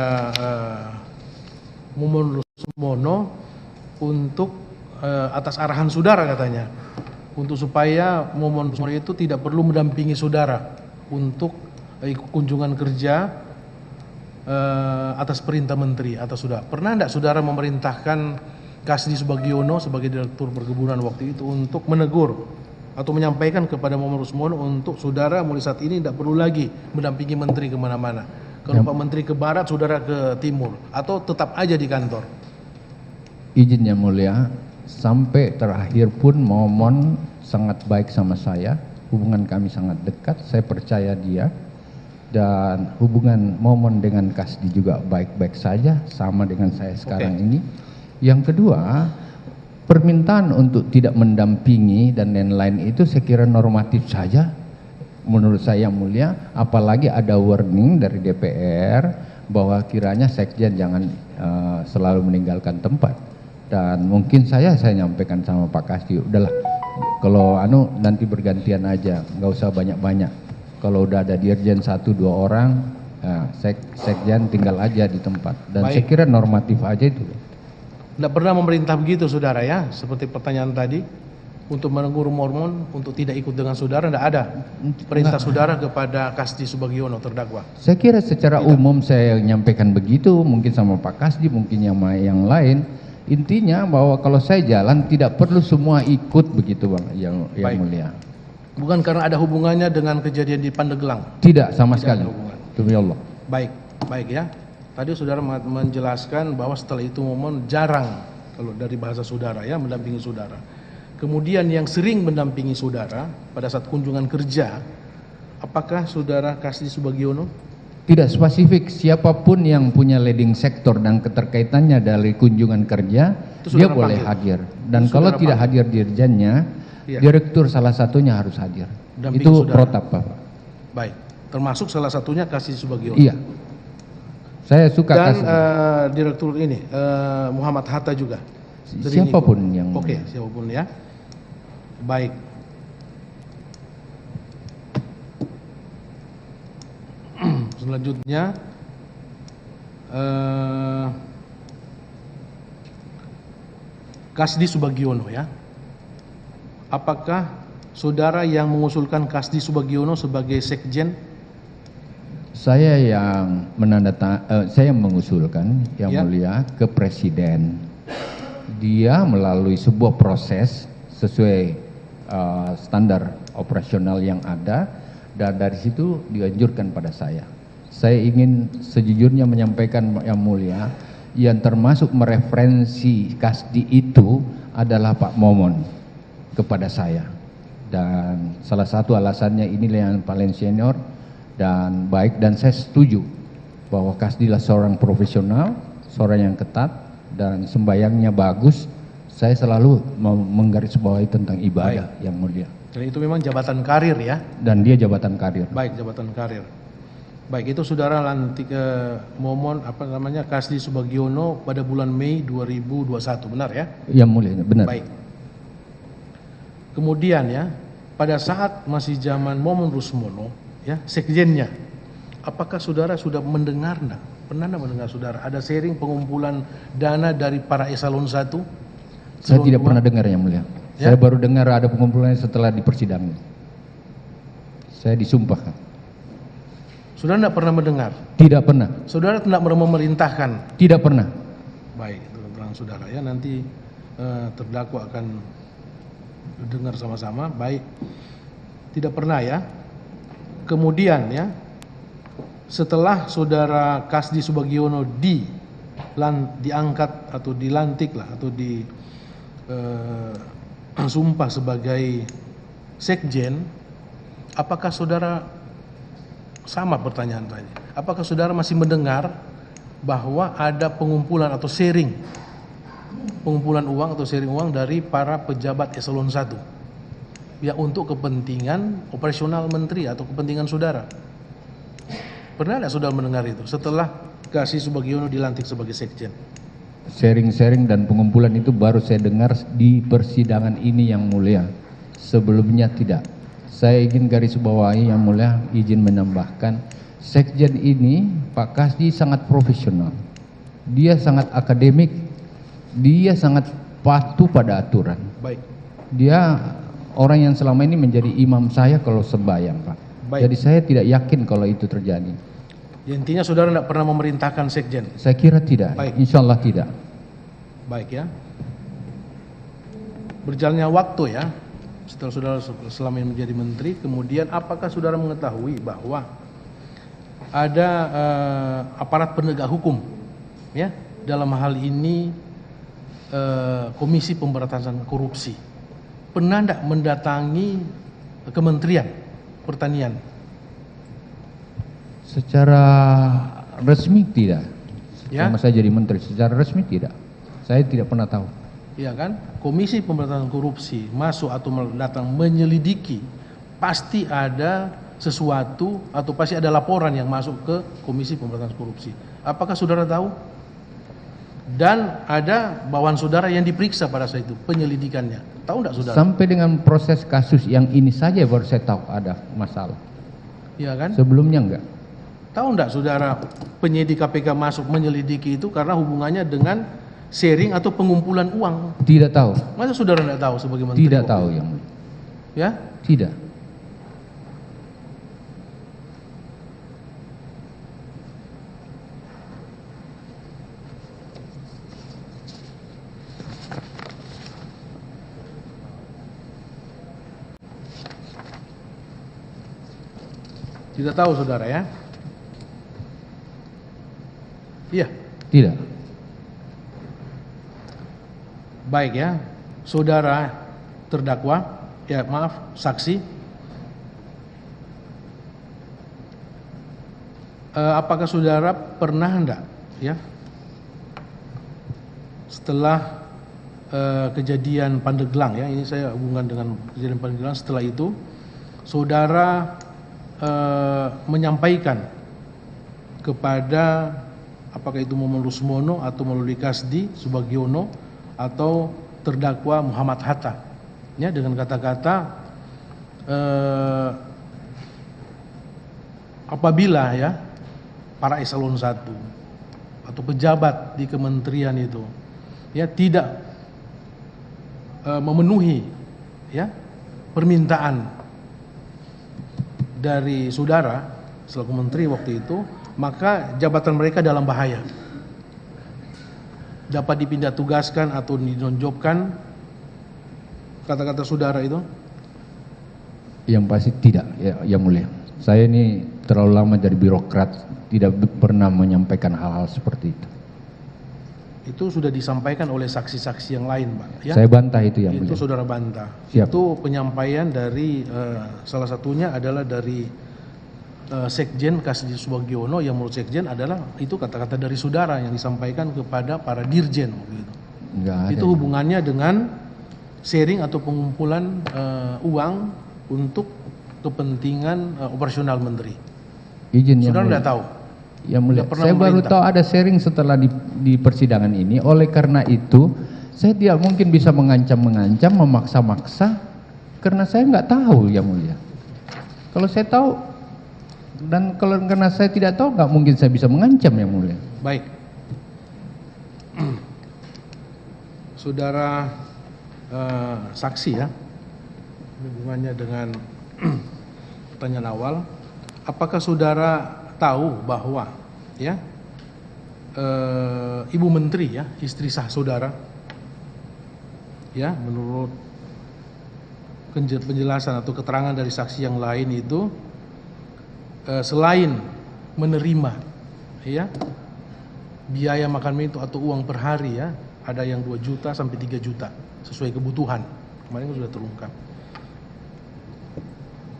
Momon Rusmono untuk atas arahan saudara katanya, untuk supaya Momon Rusmono itu tidak perlu mendampingi saudara untuk ikut kunjungan kerja atas perintah menteri atau sudah pernah tidak saudara memerintahkan Kasdi Subagiono sebagai direktur perkebunan waktu itu untuk menegur atau menyampaikan kepada Momon Rusmono untuk saudara mulai saat ini tidak perlu lagi mendampingi menteri kemana-mana. Kalau Pak Menteri ke barat, saudara ke timur, atau tetap aja di kantor? Izin yang mulia, sampai terakhir pun Momon sangat baik sama saya, hubungan kami sangat dekat, saya percaya dia, dan hubungan Momon dengan Kasdi juga baik-baik saja, sama dengan saya sekarang ini. Yang kedua, permintaan untuk tidak mendampingi dan lain-lain itu saya kira normatif saja menurut saya yang mulia, apalagi ada warning dari DPR bahwa kiranya sekjen jangan selalu meninggalkan tempat. Dan mungkin saya nyampaikan sama Pak Kasdi, udahlah kalau nanti bergantian aja, nggak usah banyak-banyak. Kalau udah ada dirjen 1-2 orang, sekjen tinggal aja di tempat. Dan saya kira normatif aja itu. Tidak pernah memerintah begitu saudara ya, seperti pertanyaan tadi, untuk menegur Momon untuk tidak ikut dengan saudara, tidak ada perintah saudara kepada Kasdi Subagiono terdakwa? Saya kira secara umum saya menyampaikan begitu, mungkin sama Pak Kasdi, mungkin yang lain. Intinya bahwa kalau saya jalan tidak perlu semua ikut begitu Bang, yang mulia. Bukan karena ada hubungannya dengan kejadian di Pandeglang? Tidak sama sekali. Demi Allah. Baik ya. Tadi saudara menjelaskan bahwa setelah itu Momon jarang, kalau dari bahasa saudara ya, mendampingi saudara. Kemudian yang sering mendampingi saudara pada saat kunjungan kerja, apakah saudara Kasdi Subagiono? Tidak spesifik, siapapun yang punya leading sektor dan keterkaitannya dari kunjungan kerja, dia boleh hadir. Dan kalau tidak hadir dirjennya, direktur salah satunya harus hadir. Itu protap Bapak. Baik, termasuk salah satunya Kasdi Subagiono. Iya. Saya suka dan direktur ini Muhammad Hatta juga. Siapapun yang. Oke, siapapun ya. Baik. Selanjutnya Kasdi Subagiono ya. Apakah saudara yang mengusulkan Kasdi Subagiono sebagai sekjen? Saya yang saya mengusulkan yang mulia ke presiden. Dia melalui sebuah proses sesuai standar operasional yang ada, dan dari situ dianjurkan pada saya. Saya ingin sejujurnya menyampaikan yang mulia, yang termasuk mereferensi Kasdi itu adalah Pak Momon kepada saya. Dan salah satu alasannya inilah yang paling senior dan baik, dan saya setuju bahwa Kasdi adalah seorang profesional, seorang yang ketat dan sembayangnya bagus. Saya selalu menggarisbawahi tentang ibadah yang mulia. Dan itu memang jabatan karir ya? Dan dia jabatan karir. Baik, jabatan karir. Baik, itu saudara lantik Momon Kasdi Subagiono pada bulan Mei 2021, benar ya? Yang mulia, benar. Baik. Kemudian ya, pada saat masih zaman Momon Rusmono, ya, sekjennya, apakah saudara sudah mendengar enggak? Pernah enggak mendengar saudara ada sharing pengumpulan dana dari para eselon 1? Saya tidak pernah dengar yang mulia. Ya? Saya baru dengar ada pengumpulannya setelah di persidangan. Saya disumpahkan. Saudara tidak pernah mendengar? Tidak pernah. Saudara tidak pernah memerintahkan? Tidak pernah. Baik, terang saudara ya, nanti terdakwa akan dengar sama-sama. Baik, tidak pernah ya. Kemudian ya, setelah saudara Kasdi Subagiono diangkat atau dilantik lah, atau sumpah sebagai sekjen, apakah saudara, sama pertanyaan tadi, apakah saudara masih mendengar bahwa ada pengumpulan atau sharing, pengumpulan uang atau sharing uang dari para pejabat eselon 1? ya untuk kepentingan operasional menteri atau kepentingan saudara. Pernah tidak saudara mendengar itu setelah Kasih Subagiono dilantik sebagai sekjen? Sharing-sharing dan pengumpulan itu baru saya dengar di persidangan ini yang mulia. Sebelumnya tidak. Saya ingin garis bawahi yang mulia, izin menambahkan, sekjen ini Pak Kasdi sangat profesional. Dia sangat akademik, dia sangat patuh pada aturan. Baik. Dia orang yang selama ini menjadi imam saya kalau sembahyang, Pak. Baik. Jadi saya tidak yakin kalau itu terjadi. Ya, intinya saudara tidak pernah memerintahkan sekjen? Saya kira tidak, Baik. insya Allah tidak. Baik ya. Berjalannya waktu ya, setelah saudara selama ini menjadi menteri, kemudian apakah saudara mengetahui bahwa ada aparat penegak hukum, ya, dalam hal ini Komisi Pemberantasan Korupsi, pernah tidak mendatangi Kementerian Pertanian? Secara resmi tidak. Ya. Selama saya jadi menteri, secara resmi tidak. Saya tidak pernah tahu. Iya kan? Komisi Pemberantasan Korupsi masuk atau datang menyelidiki, pasti ada sesuatu atau pasti ada laporan yang masuk ke Komisi Pemberantasan Korupsi. Apakah saudara tahu? Dan ada bawahan saudara yang diperiksa pada saat itu, penyelidikannya. Tahu enggak saudara? Sampai dengan proses kasus yang ini saja baru saya tahu ada masalah. Iya kan? Sebelumnya enggak. Tahu enggak saudara, penyidik KPK masuk menyelidiki itu karena hubungannya dengan sharing atau pengumpulan uang? Tidak tahu. Masa saudara enggak tahu sebagai menteri? Tidak tahu yang mulia. Ya? Tidak. Tidak tahu saudara ya? Iya. Tidak. Baik ya, saudara terdakwa, ya maaf, saksi, apakah saudara pernah enggak ya, setelah kejadian Pandeglang ya, ini saya hubungkan dengan kejadian Pandeglang, setelah itu saudara menyampaikan kepada apakah itu Momen Rusmono atau melalui Kasdi Subagiono atau terdakwa Muhammad Hatta ya, dengan kata-kata apabila ya para eselon 1 atau pejabat di kementerian itu ya tidak memenuhi ya permintaan dari saudara selaku menteri waktu itu, maka jabatan mereka dalam bahaya, dapat dipindah tugaskan atau dinonjobkan. Kata-kata saudara itu? Yang pasti tidak, ya, yang mulia. Saya ini terlalu lama jadi birokrat, tidak pernah menyampaikan hal-hal seperti itu. Itu sudah disampaikan oleh saksi-saksi yang lain, Pak. Ya? Saya bantah itu yang mulia. Itu saudara bantah. Siap. Itu penyampaian dari salah satunya adalah dari Sekjen Kasdi Subagiono, yang menurut Sekjen adalah itu kata-kata dari saudara yang disampaikan kepada para dirjen. Gitu. Itu hubungannya dengan sharing atau pengumpulan uang untuk kepentingan operasional menteri. Izin saudara yang tidak tahu? Ya mulia, saya baru tahu ada sharing setelah di persidangan ini. Oleh karena itu, saya tidak mungkin bisa mengancam-mengancam, memaksa-maksa, karena saya nggak tahu yang mulia. Kalau saya tahu, dan kalau karena saya tidak tahu, nggak mungkin saya bisa mengancam yang mulia. Baik, saudara saksi ya, hubungannya dengan pertanyaan awal, apakah saudara tahu bahwa ya ibu menteri ya, istri sah saudara ya, menurut penjelasan atau keterangan dari saksi yang lain itu selain menerima ya biaya makan minum atau uang per hari ya, ada yang 2 juta sampai 3 juta sesuai kebutuhan, kemarin sudah terungkap.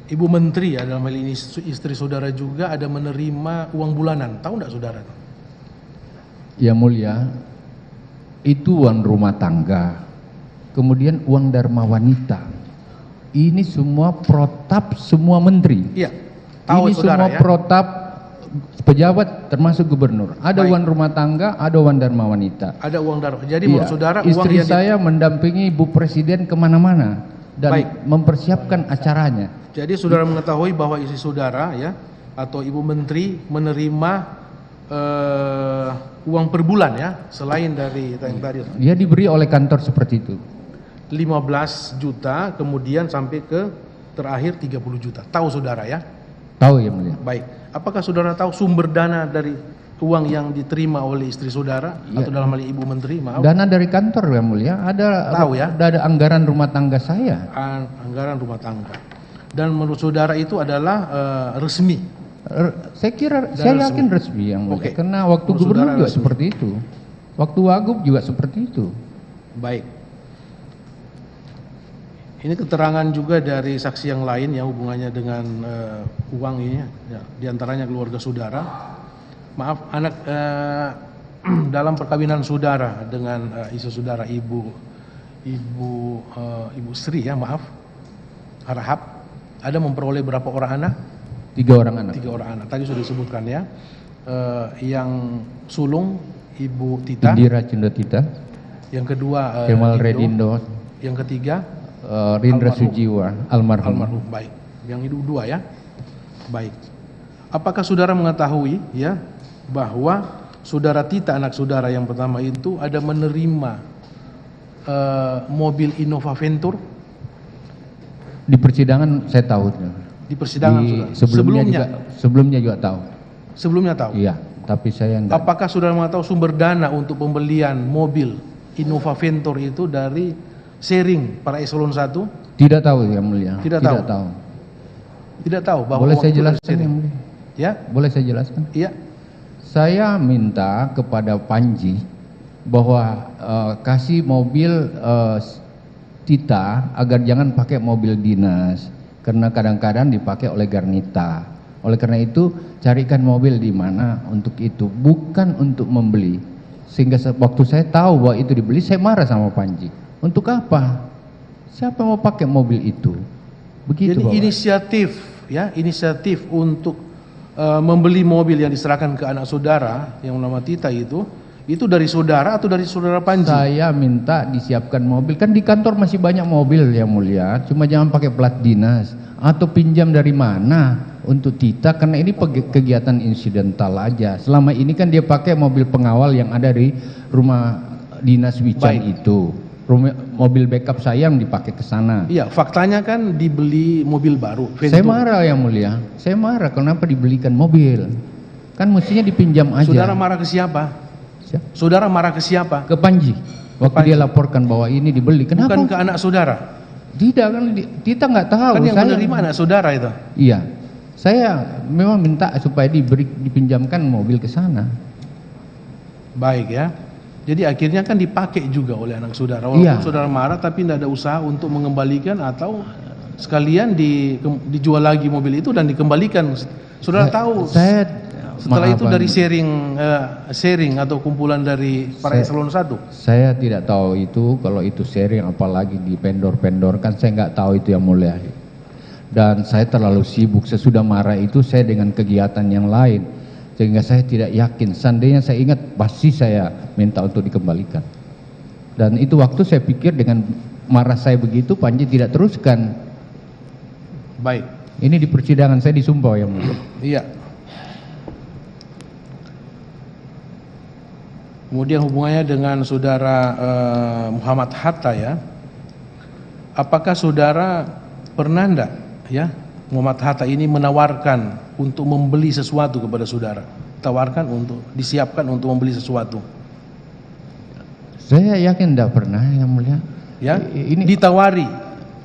Ibu menteri ya, dalam hal ini istri saudara juga ada menerima uang bulanan, tahu enggak saudara? Ya mulia, itu uang rumah tangga, kemudian uang dharma wanita. ini semua protap semua menteri. Iya. Tahu Ini saudara semua ya. protap pejabat termasuk gubernur. Ada Baik. uang rumah tangga, ada uang dharma wanita. Ada uang darah. Jadi Iya, menurut saudara uang istri yang saya mendampingi Ibu Presiden kemana-mana dan Baik. mempersiapkan acaranya. Jadi saudara mengetahui bahwa istri saudara ya atau ibu menteri menerima uang per bulan ya selain dari yang tadi Dia diberi oleh kantor seperti itu. 15 juta kemudian sampai ke terakhir 30 juta. Tahu saudara ya? Tahu ya mulia. Baik. Apakah saudara tahu sumber dana dari uang yang diterima oleh istri saudara atau dalam hal ini ibu menteri? Maaf. Dana dari kantor ya mulia. Ada Tahu ya? Ada anggaran rumah tangga saya. Anggaran rumah tangga. Dan menurut saudara itu adalah resmi. Saya kira, saya yakin resmi yang mulia. Oke. Karena waktu Menurut gubernur saudara juga resmi. seperti itu. Waktu wagub juga seperti itu. Baik. Ini keterangan juga dari saksi yang lain yang hubungannya dengan uang ini, ya, diantaranya keluarga saudara. Maaf, anak dalam perkawinan saudara dengan istri saudara ibu Sri ya, maaf, Harahap, ada memperoleh berapa orang anak? 3 orang anak. 3 orang anak. Tadi sudah disebutkan ya. Yang sulung Ibu Tita, Indira Cindotita, yang kedua Kemal Indo, Redindo, yang ketiga Rindra Almarhum. Sujiwa, almarhum. almarhum. Baik. Yang itu 2 ya. Baik. Apakah saudara mengetahui ya bahwa saudara Tita anak saudara yang pertama itu ada menerima mobil Innova Venture Di persidangan saya tahu. di persidangan saudara? Sebelumnya juga tahu. Sebelumnya tahu. Iya, tapi saya enggak. Apakah saudara mengetahui sumber dana untuk pembelian mobil Innova Venture itu dari sharing para eselon 1? Tidak tahu yang mulia. Tidak tahu. Tidak tahu bahwa Boleh uang saya itu dari jelaskan sharing. yang mulia? Ya? Boleh saya jelaskan? Iya. Saya minta kepada Panji bahwa kasih mobil Tita agar jangan pakai mobil dinas karena kadang-kadang dipakai oleh Garnita. Oleh karena itu carikan mobil di mana untuk itu, bukan untuk membeli. Sehingga waktu saya tahu bahwa itu dibeli, saya marah sama Panji. Untuk apa? Siapa mau pakai mobil itu? Begitu. Jadi Bapak. inisiatif untuk membeli mobil yang diserahkan ke anak saudara yang nama Tita itu dari saudara atau dari saudara Panji? Saya minta disiapkan mobil, kan di kantor masih banyak mobil yang mulia, cuma jangan pakai plat dinas atau pinjam dari mana untuk Tita, karena ini kegiatan insidental aja. Selama ini kan dia pakai mobil pengawal yang ada di rumah dinas Wican itu. Mobil backup saya yang dipakai ke sana. Iya, faktanya kan dibeli mobil baru. Saya marah yang mulia, saya marah kenapa dibelikan mobil, kan mestinya dipinjam aja. Saudara marah ke siapa? Saudara marah ke siapa? Ke Panji. Waktu dia laporkan bahwa ini dibeli, kenapa? Bukan ke anak saudara. Tidak kan, kita nggak tahu. Kan yang menerima anak saudara itu. Iya, saya memang minta supaya dipinjamkan mobil ke sana. Baik ya. Jadi akhirnya kan dipakai juga oleh anak saudara. Walaupun saudara marah tapi tidak ada usaha untuk mengembalikan atau sekalian dijual lagi mobil itu dan dikembalikan. Saudara tahu. Setelah itu dari sharing atau kumpulan dari para eselon 1. Saya tidak tahu itu, kalau itu sharing apalagi di pendor-pendorkan, saya nggak tahu itu yang mulia. Dan saya terlalu sibuk, sesudah marah itu saya dengan kegiatan yang lain, sehingga saya tidak yakin. Seandainya saya ingat pasti saya minta untuk dikembalikan. Dan itu waktu saya pikir dengan marah saya begitu Panji tidak teruskan. Baik. Ini di persidangan saya disumpah yang mulia. Iya. Kemudian hubungannya dengan saudara Muhammad Hatta ya. Apakah saudara pernah enggak ya Muhammad Hatta ini menawarkan untuk membeli sesuatu kepada saudara? Tawarkan untuk disiapkan untuk membeli sesuatu. Saya yakin enggak pernah yang mulia. Ya. Ini ditawari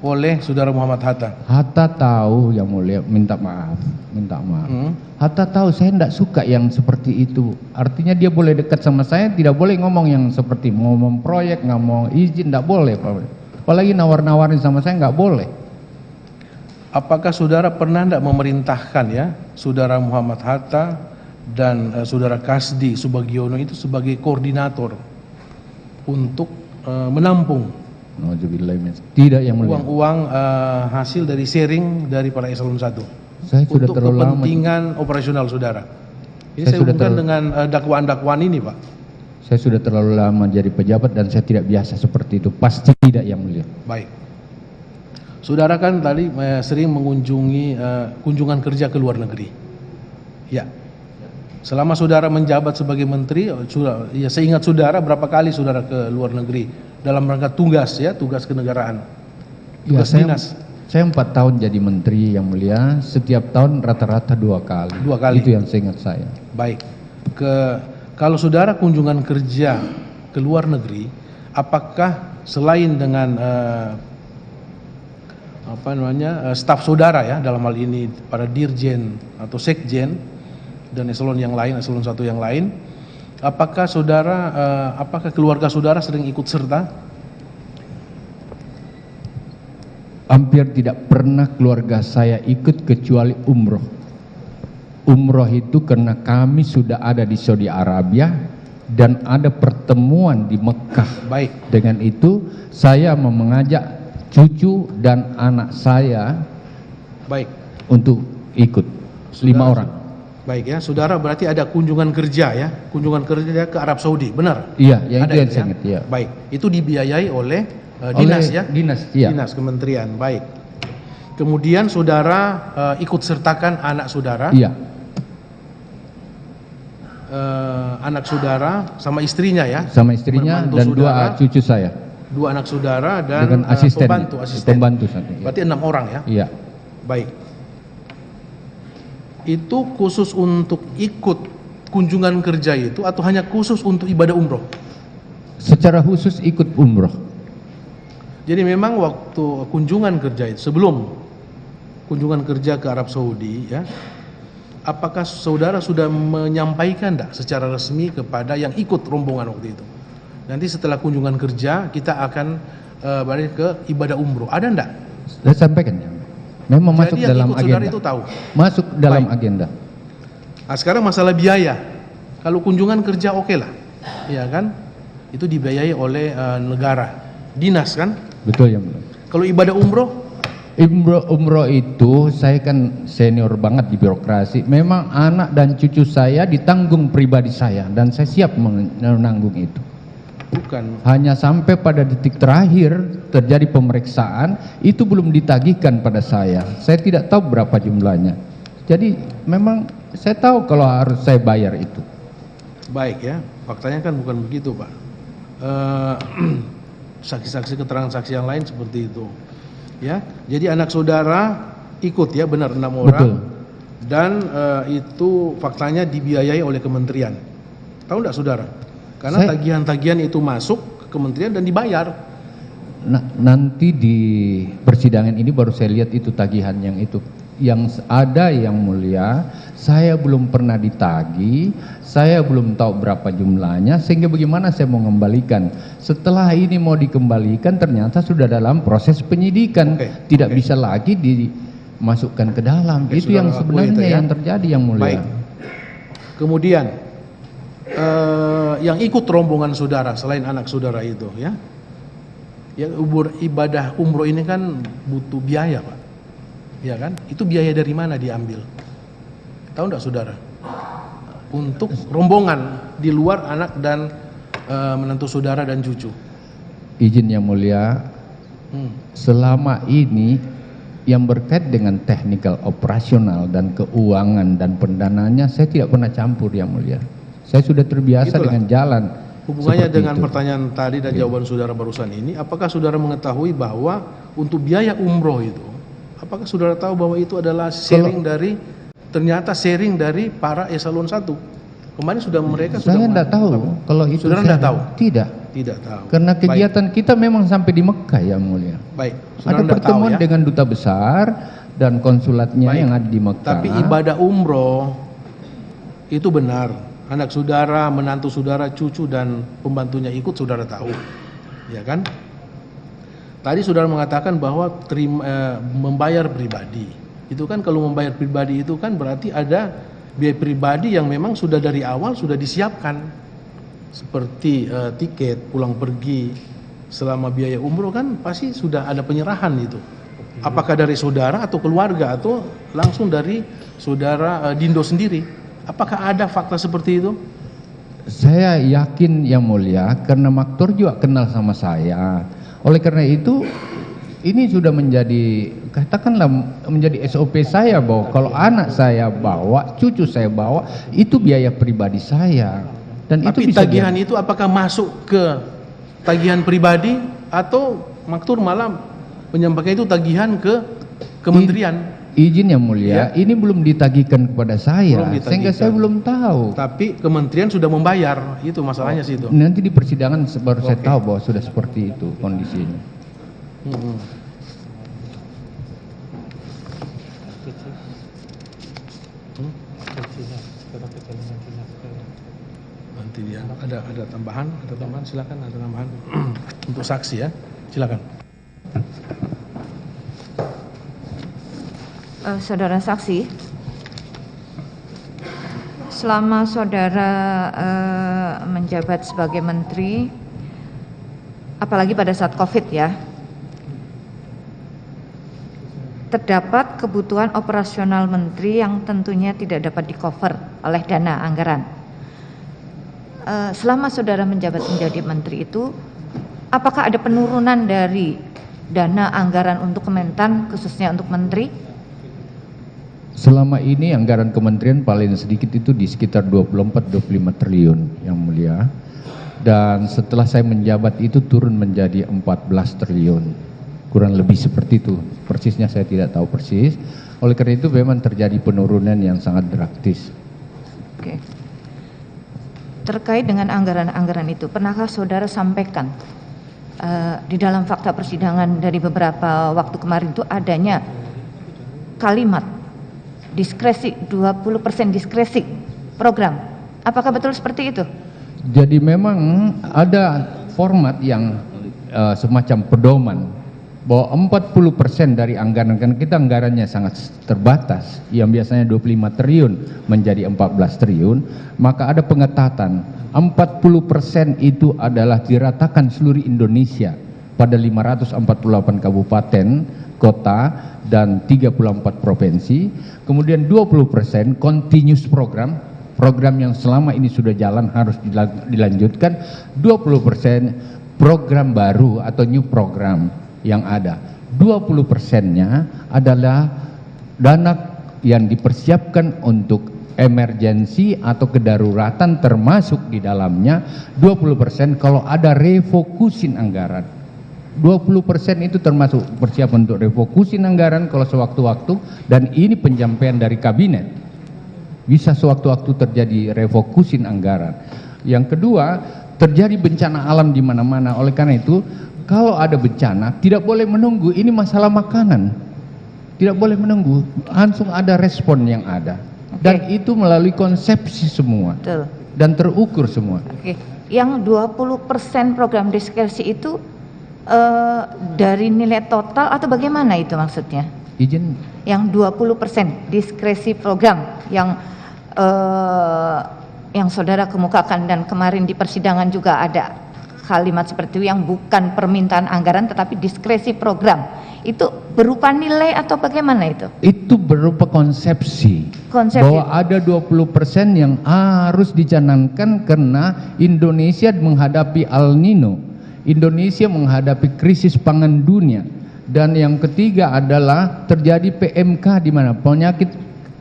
oleh saudara Muhammad Hatta. Hatta tahu yang mulia, minta maaf. Hatta tahu saya tidak suka yang seperti itu. Artinya dia boleh dekat sama saya, tidak boleh ngomong yang seperti ngomong proyek, ngomong izin, tidak boleh. Apalagi nawar-nawarin sama saya nggak boleh. Apakah saudara pernah tidak memerintahkan ya saudara Muhammad Hatta dan saudara Kasdi Subagiono itu sebagai koordinator untuk menampung Tidak yang mulia. Uang-uang hasil dari sharing dari para eselon 1 Saya sudah untuk terlalu lama. kepentingan operasional saudara. Ini Saya saya sudah hubungkan dengan dakwaan-dakwaan ini, Pak. Saya sudah terlalu lama jadi pejabat dan saya tidak biasa seperti itu. Pasti tidak yang mulia. Baik. Saudara kan tadi sering mengunjungi kunjungan kerja ke luar negeri. Ya. Selama saudara menjabat sebagai menteri, ya saya ingat saudara berapa kali saudara ke luar negeri dalam rangka tugas ya, tugas kenegaraan. Ya, Tugas dinas. saya 4 tahun jadi menteri yang mulia, setiap tahun rata-rata 2 kali. 2 kali. Itu yang seingat saya. Baik. Kalau saudara kunjungan kerja ke luar negeri, apakah selain dengan staf saudara ya, dalam hal ini para dirjen atau sekjen dan eselon yang lain, eselon 1 yang lain, apakah keluarga saudara sering ikut serta? Hampir tidak pernah keluarga saya ikut kecuali umroh. Umroh itu karena kami sudah ada di Saudi Arabia dan ada pertemuan di Mekah. Baik. Dengan itu saya mau mengajak cucu dan anak saya Baik. untuk ikut. 5 orang. Baik ya, saudara berarti ada kunjungan kerja ya, kunjungan kerja ke Arab Saudi, benar? Iya, yang Ada itu yang ya? saya ingat, iya. Baik, itu dibiayai oleh dinas Oleh ya? Dinas, iya. Dinas kementerian, baik. Kemudian saudara ikut sertakan anak saudara, Iya, anak saudara sama istrinya ya? sama istrinya Membantu dan saudara, 2 cucu saya. 2 anak saudara dan Dengan asisten. pembantu satu. Iya. Berarti 6 orang ya? Iya. Baik. Itu khusus untuk ikut kunjungan kerja itu atau hanya khusus untuk ibadah umroh? Secara khusus ikut umroh. Jadi memang waktu kunjungan kerja itu, sebelum kunjungan kerja ke Arab Saudi ya, apakah saudara sudah menyampaikan enggak secara resmi kepada yang ikut rombongan waktu itu? Nanti setelah kunjungan kerja kita akan balik ke ibadah umroh. Ada enggak? Saya sampaikan ya. Memang Jadi masuk yang dalam ikut saudara agenda. itu tahu. Masuk dalam Baik. agenda. Nah, sekarang masalah biaya. Kalau kunjungan kerja oke lah, ya kan? Itu dibiayai oleh negara, dinas kan? Betul ya, mulia. Kalau ibadah umroh, Umroh itu saya kan senior banget di birokrasi. Memang anak dan cucu saya ditanggung pribadi saya dan saya siap menanggung itu. bukan. Hanya sampai pada detik terakhir terjadi pemeriksaan itu belum ditagihkan pada saya. Saya tidak tahu berapa jumlahnya. Jadi memang saya tahu kalau harus saya bayar itu. Baik ya, faktanya kan bukan begitu Pak. Saksi-saksi keterangan saksi yang lain seperti itu. Ya, jadi anak saudara ikut ya, benar 6 orang. Betul. Dan itu faktanya dibiayai oleh kementerian. Tahu enggak saudara? Karena tagihan-tagihan itu masuk ke kementerian dan dibayar. Nah, nanti di persidangan ini baru saya lihat itu tagihan yang itu. Yang ada yang mulia, saya belum pernah ditagih, saya belum tahu berapa jumlahnya, sehingga bagaimana saya mau mengembalikan. Setelah ini mau dikembalikan ternyata sudah dalam proses penyidikan, tidak bisa lagi dimasukkan ke dalam. Itu yang sebenarnya yang terjadi yang mulia. Baik. Kemudian yang ikut rombongan saudara selain anak saudara itu ya, yang ibadah umroh ini kan butuh biaya Pak, ya kan? Itu biaya dari mana diambil? Tahu enggak saudara? Untuk rombongan di luar anak dan menantu saudara dan cucu. Izin yang mulia, selama ini yang berkait dengan teknikal operasional dan keuangan dan pendanaannya saya tidak pernah campur yang mulia. Saya sudah terbiasa dengan jalan. Hubungannya dengan pertanyaan tadi dan jawaban saudara barusan ini, apakah saudara mengetahui bahwa untuk biaya umroh itu, apakah saudara tahu bahwa itu adalah sharing ternyata sharing dari para eselon 1? Kemarin sudah mereka sudah. Saya tidak tahu kalau itu. Saudara tidak tahu? Tidak tahu. Karena kegiatan kita memang sampai di Mekah yang mulia. Baik. Ada pertemuan dengan duta besar dan konsulatnya yang ada di Mekah. Tapi ibadah umroh itu benar. Anak saudara, menantu saudara, cucu dan pembantunya ikut, saudara tahu, ya kan? Tadi saudara mengatakan bahwa membayar pribadi. Itu kan kalau membayar pribadi itu kan berarti ada biaya pribadi yang memang sudah dari awal sudah disiapkan, seperti tiket pulang pergi, selama biaya umroh kan pasti sudah ada penyerahan itu. Apakah dari saudara atau keluarga atau langsung dari saudara Dindo sendiri? Apakah ada fakta seperti itu? Saya yakin yang mulia karena Maktur juga kenal sama saya. Oleh karena itu ini sudah menjadi, katakanlah menjadi SOP saya bahwa kalau anak saya bawa, cucu saya bawa, itu biaya pribadi saya. Dan tapi itu bisa tagihan itu apakah masuk ke tagihan pribadi atau Maktur malah menyampaikan itu tagihan ke kementerian? Izin yang mulia, ini belum ditagihkan kepada saya, sehingga saya belum tahu. Tapi kementerian sudah membayar, itu masalahnya sih itu. Nanti di persidangan baru saya tahu bahwa sudah seperti itu kondisinya. Nanti dia ada tambahan, silakan ada tambahan untuk saksi ya, silakan. Saudara saksi, selama saudara menjabat sebagai menteri, apalagi pada saat COVID ya, terdapat kebutuhan operasional menteri yang tentunya tidak dapat di-cover oleh dana anggaran. Selama saudara menjabat menjadi menteri itu, apakah ada penurunan dari dana anggaran untuk Kementan, khususnya untuk menteri? Selama ini anggaran kementerian paling sedikit itu di sekitar 24-25 triliun yang mulia. Dan setelah saya menjabat itu turun menjadi 14 triliun. Kurang lebih seperti itu. Persisnya saya tidak tahu persis. Oleh karena itu memang terjadi penurunan yang sangat drastis. Oke. Terkait dengan anggaran-anggaran itu, pernahkah saudara sampaikan di dalam fakta persidangan dari beberapa waktu kemarin itu adanya kalimat diskresi, 20% diskresi program. Apakah betul seperti itu? Jadi memang ada format yang semacam pedoman bahwa 40% dari anggaran, kan kita anggarannya sangat terbatas, yang biasanya 25 triliun menjadi 14 triliun, maka ada pengetatan 40% itu adalah diratakan seluruh Indonesia pada 548 kabupaten, kota, dan 34 provinsi. Kemudian 20% continuous program yang selama ini sudah jalan harus dilanjutkan. 20% program baru atau new program yang ada. 20%-nya adalah dana yang dipersiapkan untuk emergensi atau kedaruratan, termasuk di dalamnya 20% kalau ada refokusin anggaran. 20% itu termasuk persiapan untuk refokusin anggaran kalau sewaktu-waktu, dan ini penyampaian dari kabinet. Bisa sewaktu-waktu terjadi refokusin anggaran. Yang kedua, terjadi bencana alam di mana-mana. Oleh karena itu, kalau ada bencana tidak boleh menunggu, ini masalah makanan. Tidak boleh menunggu, langsung ada respon yang ada. Dan itu melalui konsepsi semua. Betul. Dan terukur semua. Oke. Yang 20% program diskresi itu dari nilai total atau bagaimana itu maksudnya? Izin. Yang 20% diskresi program yang saudara kemukakan dan kemarin di persidangan juga ada kalimat seperti itu, yang bukan permintaan anggaran tetapi diskresi program, itu berupa nilai atau bagaimana itu? Itu berupa konsepsi. Bahwa ada 20% yang harus dicanangkan karena Indonesia menghadapi El Nino. Indonesia menghadapi krisis pangan dunia, dan yang ketiga adalah terjadi PMK di mana penyakit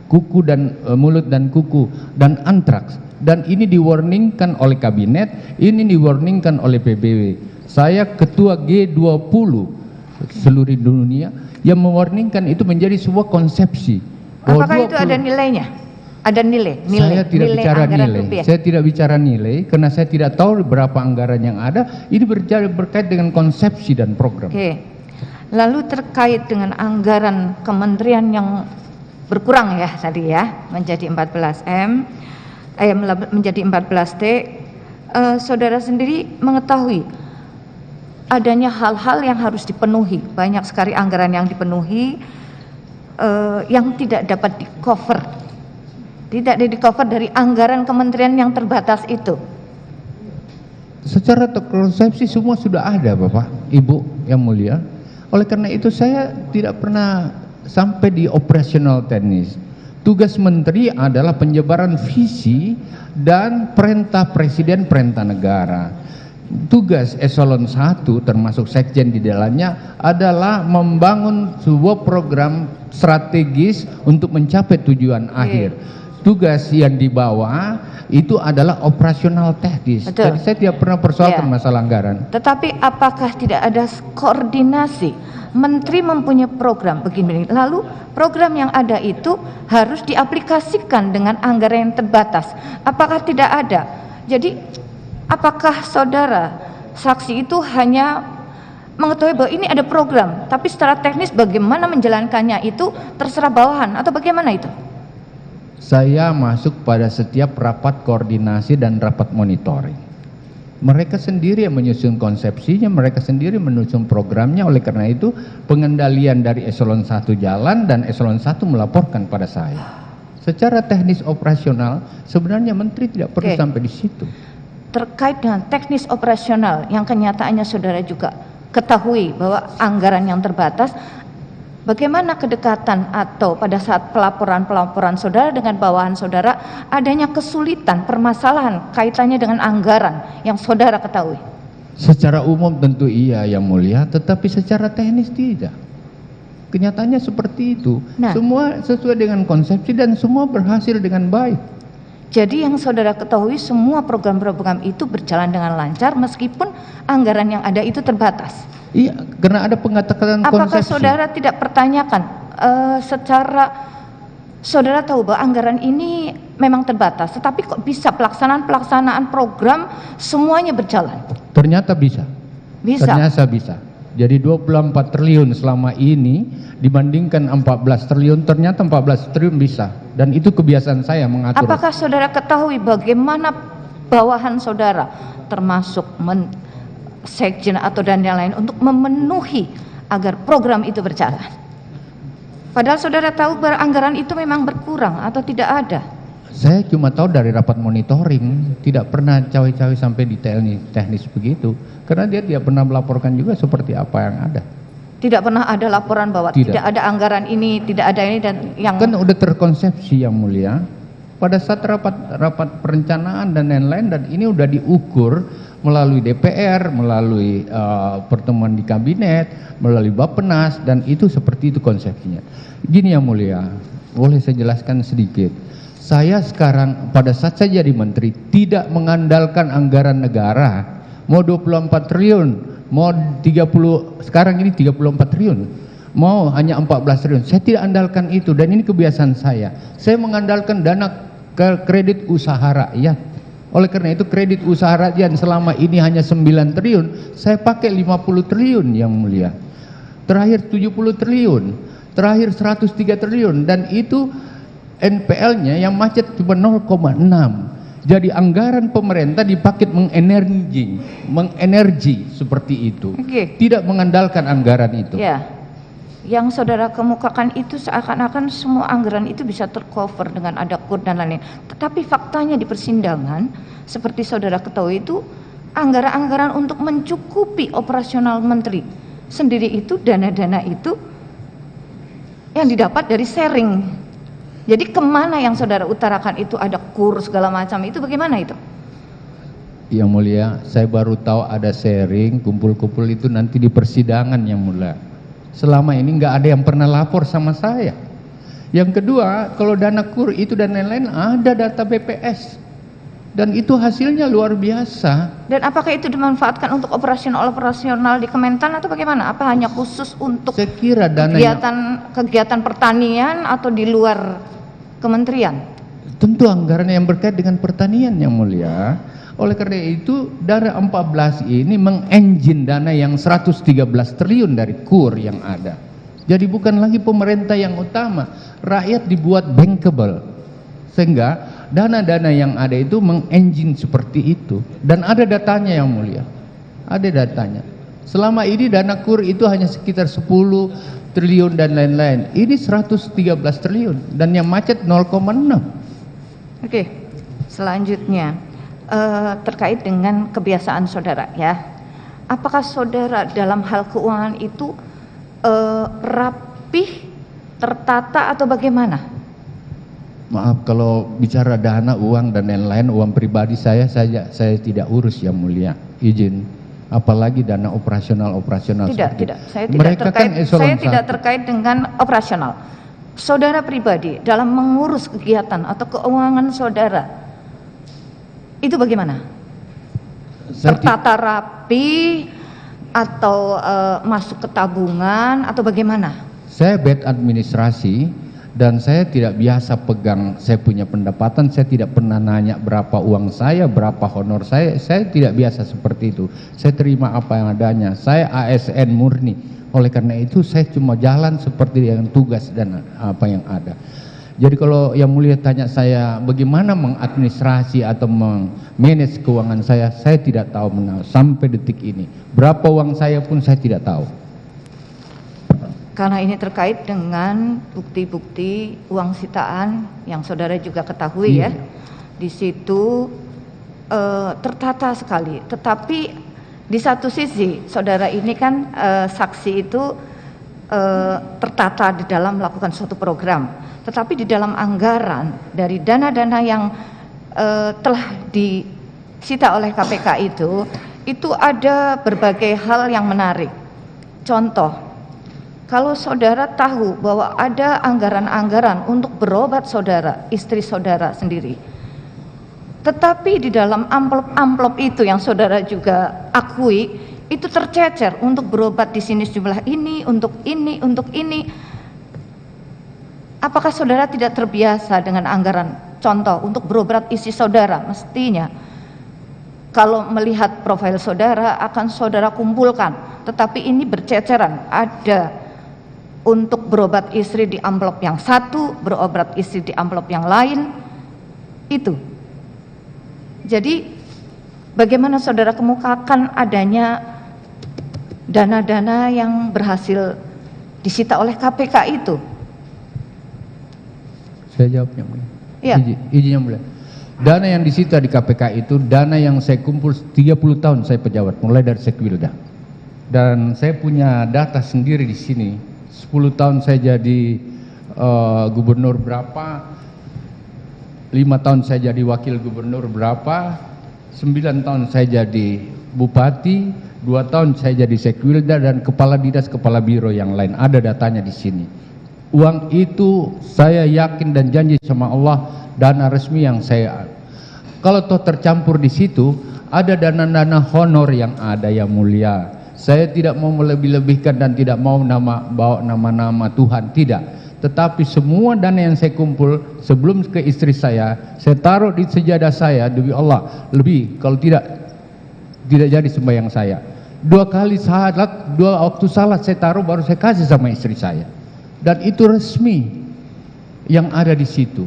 kuku dan mulut dan kuku dan antraks, dan ini diwarningkan oleh kabinet, ini diwarningkan oleh PBB. Saya ketua G20 seluruh dunia yang mewarningkan itu menjadi sebuah konsepsi. Apakah itu ada nilainya? Ada nilai? Saya tidak bicara nilai. Saya tidak bicara nilai karena saya tidak tahu berapa anggaran yang ada. Ini berkait dengan konsepsi dan program. Oke. Lalu terkait dengan anggaran kementerian yang berkurang ya tadi ya, menjadi 14M, menjadi 14T, saudara sendiri mengetahui adanya hal-hal yang harus dipenuhi, banyak sekali anggaran yang dipenuhi yang tidak dapat di-cover. Tidak di-cover dari anggaran kementerian yang terbatas itu. Secara konsepsi semua sudah ada, Bapak, Ibu yang mulia. Oleh karena itu saya tidak pernah sampai di operasional teknis. Tugas menteri adalah penyebaran visi dan perintah presiden, perintah negara. Tugas eselon 1 termasuk sekjen di dalamnya adalah membangun sebuah program strategis untuk mencapai tujuan akhir. Tugas yang dibawa itu adalah operasional teknis. Betul. Jadi saya tidak pernah persoalkan Ya. masalah anggaran. Tetapi apakah tidak ada koordinasi? Menteri mempunyai program begini, lalu program yang ada itu harus diaplikasikan dengan anggaran yang terbatas. Apakah tidak ada? Jadi apakah saudara saksi itu hanya mengetahui bahwa ini ada program, tapi secara teknis bagaimana menjalankannya itu terserah bawahan atau bagaimana itu? Saya masuk pada setiap rapat koordinasi dan rapat monitoring. Mereka sendiri yang menyusun konsepsinya, mereka sendiri menyusun programnya. Oleh karena itu pengendalian dari eselon 1 jalan dan eselon 1 melaporkan pada saya. Secara teknis operasional sebenarnya menteri tidak perlu sampai di situ. Terkait dengan teknis operasional yang kenyataannya saudara juga ketahui bahwa anggaran yang terbatas, bagaimana kedekatan atau pada saat pelaporan saudara dengan bawahan saudara adanya kesulitan, permasalahan kaitannya dengan anggaran yang saudara ketahui? Secara umum tentu iya yang mulia, tetapi secara teknis tidak. Kenyataannya seperti itu. Nah, semua sesuai dengan konsepsi dan semua berhasil dengan baik. Jadi yang saudara ketahui semua program-program itu berjalan dengan lancar meskipun anggaran yang ada itu terbatas. Iya, karena ada pengetahuan konsepsi. Apakah saudara tidak pertanyakan secara saudara tahu bahwa anggaran ini memang terbatas, tetapi kok bisa pelaksanaan program semuanya berjalan? Ternyata bisa. Bisa. Ternyata bisa. Jadi 24 triliun selama ini dibandingkan 14 triliun, ternyata 14 triliun bisa. Dan itu kebiasaan saya mengatur. Apakah saudara ketahui bagaimana bawahan saudara termasuk sekjen atau dan yang lain untuk memenuhi agar program itu berjalan? Padahal saudara tahu bahwa anggaran itu memang berkurang atau tidak ada. Saya cuma tahu dari rapat monitoring, tidak pernah cawe-cawe sampai detail teknis begitu. Karena dia tidak pernah melaporkan juga seperti apa yang ada. Tidak pernah ada laporan bahwa tidak ada anggaran ini, tidak ada ini dan yang kan udah terkonsepsi yang mulia. Pada saat rapat perencanaan dan lain-lain, dan ini udah diukur melalui DPR, melalui pertemuan di kabinet, melalui Bappenas, dan itu seperti itu konsepsinya. Gini yang mulia, boleh saya jelaskan sedikit. Saya sekarang pada saat saya jadi menteri tidak mengandalkan anggaran negara. Mau 24 triliun, mau 30, sekarang ini 34 triliun. Mau hanya 14 triliun. Saya tidak andalkan itu dan ini kebiasaan saya. Saya mengandalkan dana kredit usaha rakyat. Oleh karena itu kredit usaha rakyat selama ini hanya 9 triliun, saya pakai 50 triliun yang mulia. Terakhir 70 triliun, terakhir 103 triliun dan itu NPL-nya yang macet cuma 0,6. Jadi anggaran pemerintah dipakai mengenergi seperti itu. Tidak mengandalkan anggaran itu. Ya. Yang saudara kemukakan itu seakan-akan semua anggaran itu bisa tercover dengan ada kur dan lain-lain. Tetapi faktanya di persidangan seperti saudara ketahui itu anggaran-anggaran untuk mencukupi operasional menteri sendiri itu dana-dana itu yang didapat dari sharing. Jadi kemana yang saudara utarakan itu ada kur segala macam itu bagaimana itu? Yang mulia, saya baru tahu ada sharing, kumpul-kumpul itu nanti di persidangan yang mulia. Selama ini nggak ada yang pernah lapor sama saya. Yang kedua, kalau dana kur itu dan lain-lain ada data BPS. Dan itu hasilnya luar biasa. Dan apakah itu dimanfaatkan untuk operasional di Kementan atau bagaimana? Apa hanya khusus untuk saya kira dana kegiatan pertanian atau di luar kementerian? Tentu anggaran yang berkait dengan pertanian yang mulia. Oleh karena itu dari 14 ini mengenjin dana yang 113 triliun dari kur yang ada. Jadi bukan lagi pemerintah yang utama, rakyat dibuat bankable. Sehingga dana-dana yang ada itu mengenjin seperti itu. Dan ada datanya yang mulia. Ada datanya. Selama ini dana kur itu hanya sekitar 10 triliun dan lain-lain. Ini 113 triliun dan yang macet 0,6. Oke, selanjutnya terkait dengan kebiasaan saudara ya. Apakah saudara dalam hal keuangan itu rapih, tertata atau bagaimana? Maaf, kalau bicara dana, uang dan lain-lain, uang pribadi saya tidak urus, Yang Mulia. Izin. Apalagi dana operasional Tidak. Saya tidak terkait dengan operasional. Saudara pribadi dalam mengurus kegiatan atau keuangan saudara itu bagaimana? Tertata rapi atau masuk ke tabungan atau bagaimana? Saya bed administrasi dan saya tidak biasa pegang saya punya pendapatan. Saya tidak pernah nanya berapa uang saya, berapa honor saya tidak biasa seperti itu. Saya terima apa yang adanya. Saya ASN murni. Oleh karena itu saya cuma jalan seperti yang tugas dan apa yang ada. Jadi kalau Yang Mulia tanya saya bagaimana mengadministrasi atau memanage keuangan saya tidak tahu sampai detik ini. Berapa uang saya pun saya tidak tahu. Karena ini terkait dengan bukti-bukti uang sitaan yang saudara juga ketahui ya. Di situ tertata sekali. Tetapi di satu sisi saudara ini kan saksi itu tertata di dalam melakukan suatu program. Tetapi di dalam anggaran dari dana-dana yang telah disita oleh KPK itu ada berbagai hal yang menarik. Contoh, kalau saudara tahu bahwa ada anggaran-anggaran untuk berobat saudara, istri saudara sendiri, tetapi di dalam amplop-amplop itu yang saudara juga akui, itu tercecer untuk berobat di sini sejumlah ini, untuk ini, untuk ini. Apakah saudara tidak terbiasa dengan anggaran? Contoh, untuk berobat istri saudara, mestinya kalau melihat profil saudara akan saudara kumpulkan, tetapi ini berceceran, ada untuk berobat istri di amplop yang satu, berobat istri di amplop yang lain, itu. Jadi bagaimana saudara kemukakan adanya dana-dana yang berhasil disita oleh KPK itu? Saya jawab, Yang Mulia. Ya. Izin Yang Mulia. Dana yang disita di KPK itu dana yang saya kumpul 30 tahun saya pejabat, mulai dari Sekwilda. Dan saya punya data sendiri di sini. 10 tahun saya jadi gubernur berapa, 5 tahun saya jadi wakil gubernur berapa, 9 tahun saya jadi bupati, 2 tahun saya jadi Sekwilda dan kepala dinas, kepala biro yang lain. Ada datanya di sini. Uang itu saya yakin dan janji sama Allah dana resmi yang saya. Kalau toh tercampur di situ ada dana-dana honor yang ada, Yang Mulia. Saya tidak mau melebih-lebihkan dan tidak mau bawa nama-nama Tuhan, tidak. Tetapi semua dana yang saya kumpul sebelum ke istri saya taruh di sejadah saya demi Allah. Lebih kalau tidak jadi sembahyang saya. 2 kali salat, 2 waktu salat saya taruh baru saya kasih sama istri saya. Dan itu resmi yang ada di situ.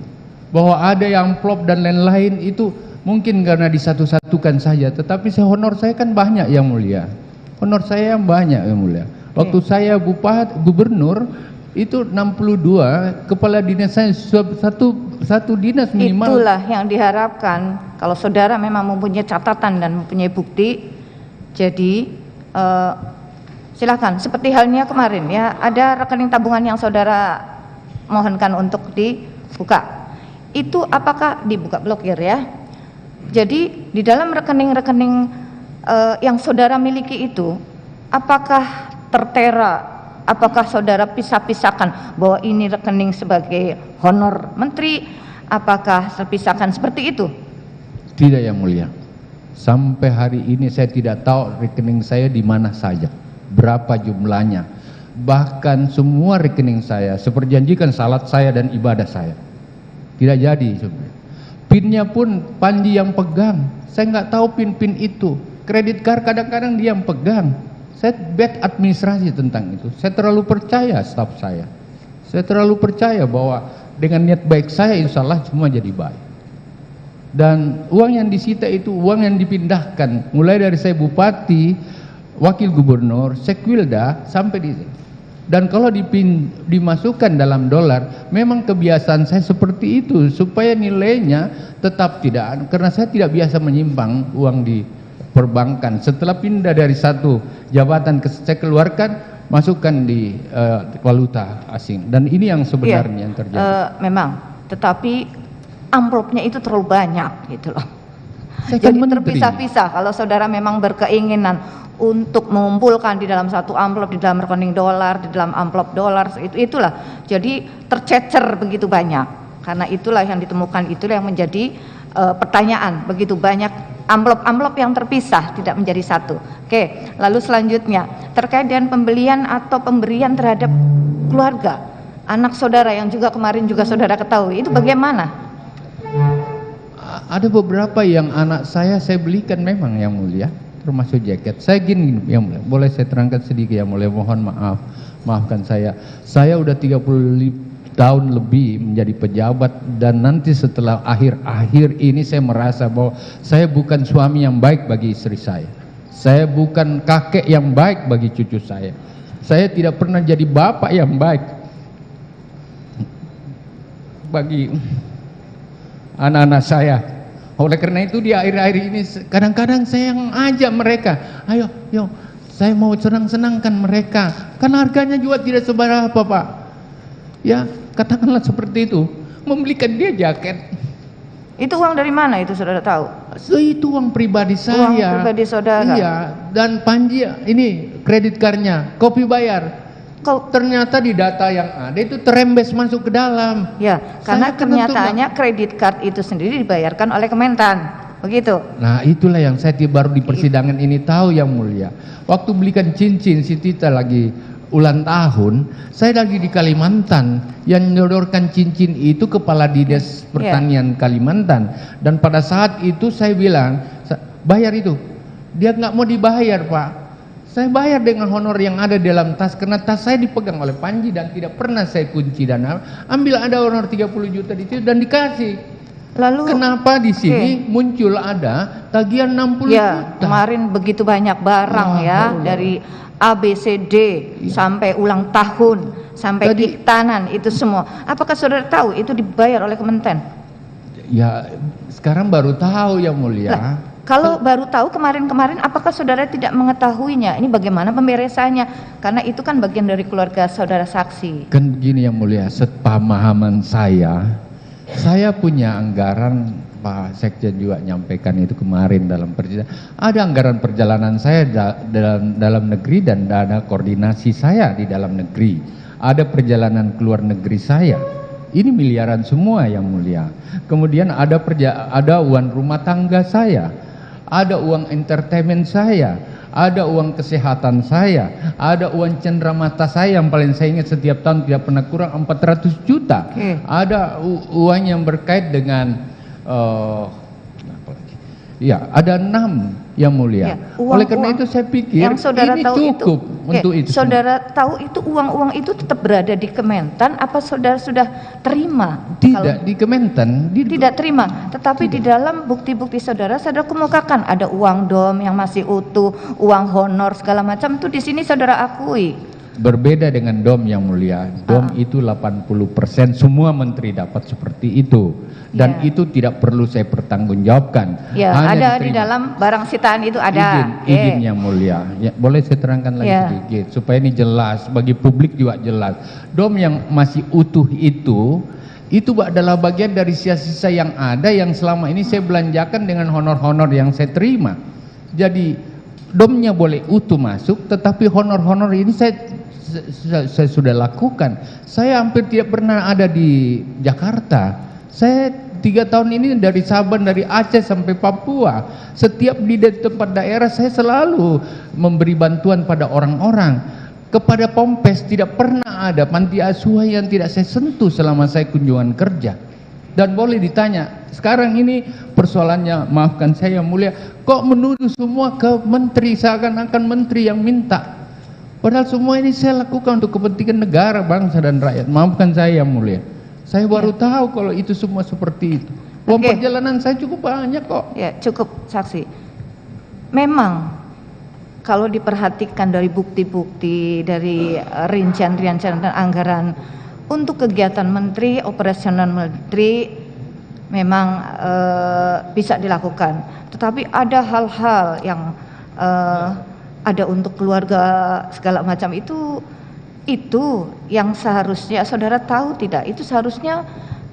Bahwa ada yang amplop dan lain-lain itu mungkin karena disatu-satukan saja. Tetapi honor saya kan banyak, Yang Mulia. Honor saya yang banyak, Yang Mulia. Waktu saya bupati, gubernur itu 62, kepala dinas saya satu dinas minimal. Itulah yang diharapkan kalau saudara memang mempunyai catatan dan mempunyai bukti. Jadi silakan, seperti halnya kemarin ya, ada rekening tabungan yang saudara mohonkan untuk dibuka. Itu apakah dibuka blokir ya? Jadi di dalam rekening-rekening yang saudara miliki itu, apakah tertera, apakah saudara pisah-pisahkan bahwa ini rekening sebagai honor menteri, apakah terpisahkan seperti itu? Tidak, Yang Mulia. Sampai hari ini saya tidak tahu rekening saya di mana saja, berapa jumlahnya. Bahkan semua rekening saya seperjanjikan salat saya dan ibadah saya tidak jadi sebenarnya. PIN-nya pun Panji yang pegang. Saya nggak tahu PIN-PIN itu. Kredit card kadang-kadang dia yang pegang. Saya bad administrasi tentang itu. Saya terlalu percaya staf saya. Saya terlalu percaya bahwa dengan niat baik saya insya Allah semua jadi baik. Dan uang yang disita itu uang yang dipindahkan mulai dari saya bupati, wakil gubernur, Sekwilda sampai di. Dan kalau dimasukkan dalam dolar, memang kebiasaan saya seperti itu supaya nilainya Tetap tidak, karena saya tidak biasa menyimpang uang di perbankan. Setelah pindah dari satu jabatan saya keluarkan, masukkan di valuta asing. Dan ini yang sebenarnya yang terjadi. Memang, tetapi amplopnya itu terlalu banyak gitu loh. Saya kan Jadi menteri. terpisah-pisah. Kalau saudara memang berkeinginan untuk mengumpulkan di dalam satu amplop, di dalam rekening dolar, di dalam amplop dolar, itulah. Jadi tercecer begitu banyak. Karena itulah yang ditemukan, itulah yang menjadi pertanyaan. Begitu banyak amplop-amplop yang terpisah, tidak menjadi satu. Oke, lalu selanjutnya terkait dengan pembelian atau pemberian terhadap keluarga, anak saudara yang juga kemarin juga saudara ketahui, itu bagaimana? Ada beberapa yang anak saya belikan memang yang mulia, termasuk jaket. Saya gini yang mulia, boleh saya terangkan sedikit yang mulia, mohon maaf, maafkan saya. Saya udah 30 tahun lebih menjadi pejabat, dan nanti setelah akhir-akhir ini saya merasa bahwa saya bukan suami yang baik bagi istri saya. Saya bukan kakek yang baik bagi cucu saya. Saya tidak pernah jadi bapak yang baik bagi anak-anak saya. Oleh karena itu di akhir-akhir ini kadang-kadang saya yang ajak mereka, ayo, yuk, saya mau senang-senangkan mereka. Kan harganya juga tidak seberapa, Pak. Ya, katakanlah seperti itu. Membelikan dia jaket. Itu uang dari mana itu saudara tahu? Itu uang pribadi saya. Uang pribadi saudara. Iya, dan Panji ini kredit cardnya, kopi bayar. Ternyata di data yang ada itu terembes masuk ke dalam. Ya, karena kenyataannya kredit card itu sendiri dibayarkan oleh Kementan, begitu. Nah, itulah yang saya baru di persidangan ini tahu yang mulia. Waktu belikan cincin si Tita lagi ulang tahun, saya lagi di Kalimantan, yang menyodorkan cincin itu kepala dinas pertanian Kalimantan. Dan pada saat itu saya bilang, bayar itu. Dia nggak mau dibayar, Pak. Saya bayar dengan honor yang ada dalam tas, karena tas saya dipegang oleh Panji dan tidak pernah saya kunci, dan ambil ada honor 30 juta di situ dan dikasih. Lalu kenapa di sini muncul ada tagihan 60 juta? Kemarin begitu banyak barang dari ABCD sampai ulang tahun, sampai kitanan itu semua. Apakah saudara tahu itu dibayar oleh Kementan? Ya, sekarang baru tahu yang mulia. Kalau baru tahu kemarin-kemarin, apakah saudara tidak mengetahuinya? Ini bagaimana pemberesannya? Karena itu kan bagian dari keluarga saudara saksi. Kan begini yang mulia, sepemahaman saya punya anggaran, Pak Sekjen juga nyampaikan itu kemarin dalam persidangan. Ada anggaran perjalanan saya dalam negeri dan dana koordinasi saya di dalam negeri. Ada perjalanan keluar negeri saya. Ini miliaran semua yang mulia. Kemudian ada uang rumah tangga saya, ada uang entertainment saya, ada uang kesehatan saya, ada uang cenderamata saya yang paling saya ingat setiap tahun tidak pernah kurang 400 juta. Ada uang yang berkait dengan ada 6 yang mulia. Oleh karena itu saya pikir yang saudara ini tahu cukup untuk itu. Saudara tahu itu uang-uang itu tetap berada di Kementan, apa saudara sudah terima? Tidak di Kementan. Tidak terima, tetapi di dalam bukti-bukti saudara kemukakan ada uang dom yang masih utuh, uang honor segala macam itu di sini saudara akui. Berbeda dengan dom yang mulia. Dom itu 80% semua menteri dapat seperti itu. Dan itu tidak perlu saya pertanggungjawabkan. Ada di dalam barang sitaan itu ada. Izin yang mulia. Ya, boleh saya terangkan lagi sedikit supaya ini jelas bagi publik juga jelas. Dom yang masih utuh itu adalah bagian dari sisa-sisa yang ada yang selama ini saya belanjakan dengan honor-honor yang saya terima. Jadi domnya boleh utuh masuk, tetapi honor-honor ini saya sudah lakukan. Saya hampir tidak pernah ada di Jakarta. Saya 3 tahun ini dari Sabang, dari Aceh sampai Papua. Setiap di tempat daerah saya selalu memberi bantuan pada orang-orang. Kepada Pompes tidak pernah ada panti asuhan yang tidak saya sentuh selama saya kunjungan kerja. Dan boleh ditanya, sekarang ini persoalannya, maafkan saya yang mulia, kok menuduh semua ke menteri, seakan-akan menteri yang minta. Padahal semua ini saya lakukan untuk kepentingan negara, bangsa dan rakyat. Maafkan saya yang mulia. Saya baru tahu kalau itu semua seperti itu. Uang perjalanan saya cukup banyak kok. Ya, cukup saksi. Memang kalau diperhatikan dari bukti-bukti, dari rincian-rincian dan anggaran untuk kegiatan menteri, operasional menteri, memang bisa dilakukan. Tetapi ada hal-hal yang ada untuk keluarga segala macam itu yang seharusnya saudara tahu tidak? Itu seharusnya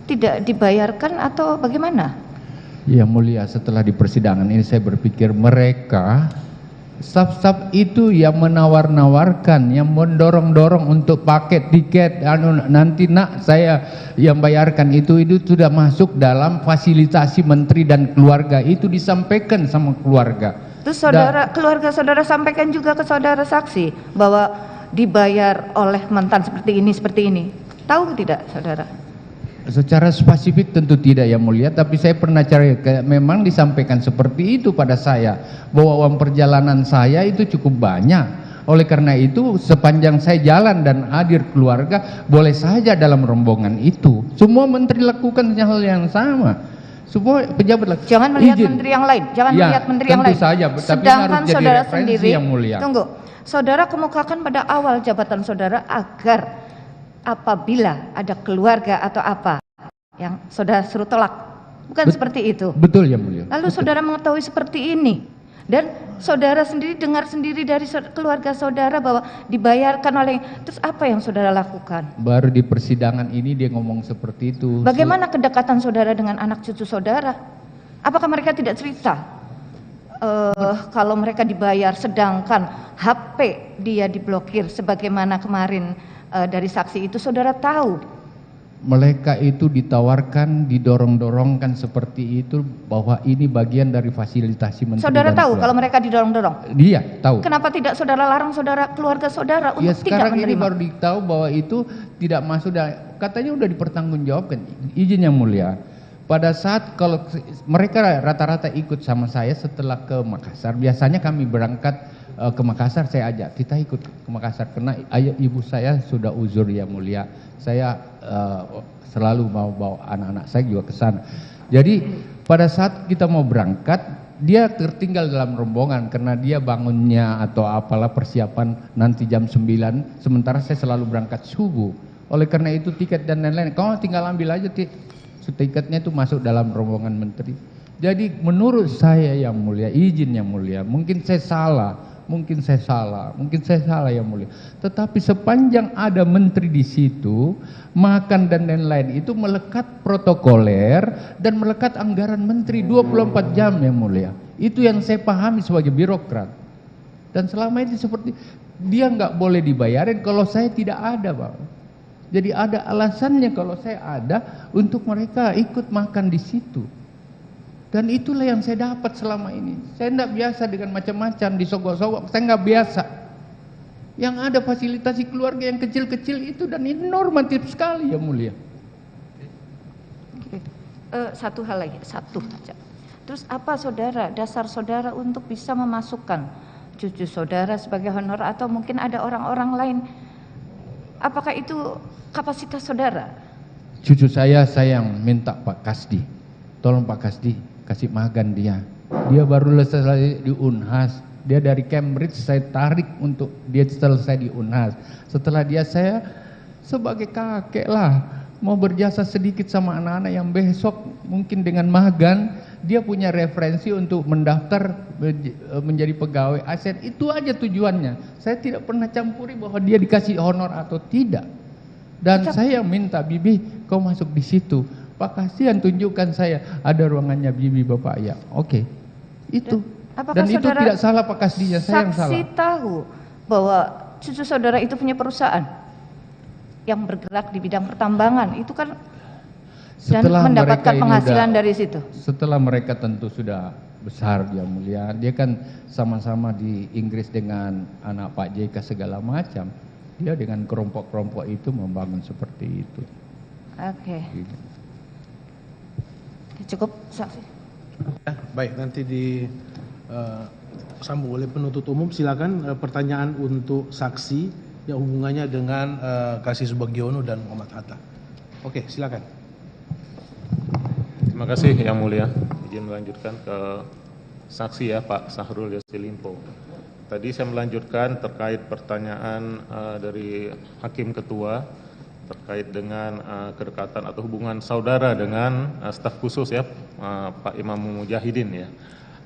tidak dibayarkan atau bagaimana? Ya mulia, setelah di persidangan ini saya berpikir mereka staf-staf itu yang menawar-nawarkan, yang mendorong-dorong untuk paket tiket, nanti nak saya yang bayarkan itu sudah masuk dalam fasilitasi menteri dan keluarga, itu disampaikan sama keluarga. Terus keluarga saudara sampaikan juga ke saudara saksi bahwa dibayar oleh mantan seperti ini. Tahu tidak saudara? Secara spesifik tentu tidak yang mulia, tapi saya pernah cari, memang disampaikan seperti itu pada saya, bahwa uang perjalanan saya itu cukup banyak. Oleh karena itu sepanjang saya jalan dan hadir keluarga, boleh saja dalam rombongan itu. Semua menteri lakukan hal yang sama. Semua pejabat jangan melihat menteri yang lain, melihat menteri yang lain. Saja, sedangkan tapi saudara sendiri, yang mulia. Tunggu, saudara kemukakan pada awal jabatan saudara agar apabila ada keluarga atau apa yang saudara suruh tolak, bukan seperti itu? Betul ya mulia. Lalu saudara mengetahui seperti ini dan saudara sendiri dengar sendiri dari keluarga saudara bahwa dibayarkan oleh, terus apa yang saudara lakukan? Baru di persidangan ini dia ngomong seperti itu. Bagaimana kedekatan saudara dengan anak cucu saudara? Apakah mereka tidak cerita kalau mereka dibayar sedangkan HP dia diblokir sebagaimana kemarin dari saksi itu saudara tahu? Mereka itu ditawarkan, didorong-dorongkan seperti itu, bahwa ini bagian dari fasilitasi menteri. Saudara tahu keluarga. kalau mereka didorong-dorong? Dia tahu. Kenapa tidak saudara larang keluarga saudara untuk tidak menerima? Sekarang ini baru ditahu bahwa itu tidak masuk, katanya udah dipertanggungjawabkan. Izin yang mulia, pada saat kalau mereka rata-rata ikut sama saya setelah ke Makassar, biasanya kami berangkat ke Makassar, saya ajak kita ikut ke Makassar karena ibu saya sudah uzur ya mulia. Saya selalu mau bawa anak-anak saya juga ke sana. Jadi pada saat kita mau berangkat, dia tertinggal dalam rombongan karena dia bangunnya atau apalah persiapan nanti jam 9, sementara saya selalu berangkat subuh. Oleh karena itu tiket dan lain-lain, kau tinggal ambil aja tiketnya itu masuk dalam rombongan menteri. Jadi menurut saya yang mulia, izin yang mulia, mungkin saya salah yang mulia. Tetapi sepanjang ada menteri di situ, makan dan lain-lain itu melekat protokoler dan melekat anggaran menteri 24 jam yang mulia. Itu yang saya pahami sebagai birokrat. Dan selama ini seperti dia nggak boleh dibayarin kalau saya tidak ada, Pak. Jadi ada alasannya kalau saya ada untuk mereka ikut makan di situ. Dan itulah yang saya dapat selama ini. Saya tidak biasa dengan macam-macam disogok-sogok, saya nggak biasa. Yang ada fasilitasi keluarga yang kecil-kecil itu, dan ini normatif sekali yang mulia. Satu hal lagi, satu saja. Terus apa saudara, dasar saudara untuk bisa memasukkan cucu saudara sebagai honor atau mungkin ada orang-orang lain? Apakah itu kapasitas saudara? Cucu saya yang minta Pak Kasdi, tolong Pak Kasdi kasih magan dia baru selesai di Unhas, dia dari Cambridge saya tarik untuk dia selesai di Unhas. Setelah dia, saya sebagai kakek lah mau berjasa sedikit sama anak-anak yang besok mungkin dengan magan dia punya referensi untuk mendaftar menjadi pegawai ASN. Itu aja tujuannya. Saya tidak pernah campuri bahwa dia dikasih honor atau tidak. Dan saya minta, Bibi kau masuk di situ, Pak kasihan tunjukkan saya ada ruangannya Bibi Bapak ya. Oke. Itu. Dan itu tidak salah Pak Kasdinya, saya yang salah. Saksi tahu bahwa cucu saudara itu punya perusahaan yang bergerak di bidang pertambangan, itu kan setelah dan mendapatkan penghasilan dari situ. Setelah mereka tentu sudah besar dia mulia, dia kan sama-sama di Inggris dengan anak Pak JK segala macam. Dia dengan kelompok-kelompok itu membangun seperti itu. Oke. Cukup saksi. Baik, nanti sambung oleh penuntut umum. Silakan pertanyaan untuk saksi yang hubungannya dengan Kasih Subagiono dan Muhammad Hatta. Oke, silakan. Terima kasih Yang Mulia. Izin melanjutkan ke saksi ya Pak Sahrul Yassin Limpo. Tadi saya melanjutkan terkait pertanyaan dari Hakim Ketua terkait dengan kedekatan atau hubungan saudara dengan staf khusus ya, Pak Imam Mujahidin ya.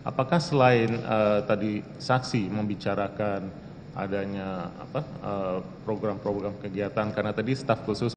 Apakah selain tadi saksi membicarakan adanya program-program kegiatan, karena tadi staf khusus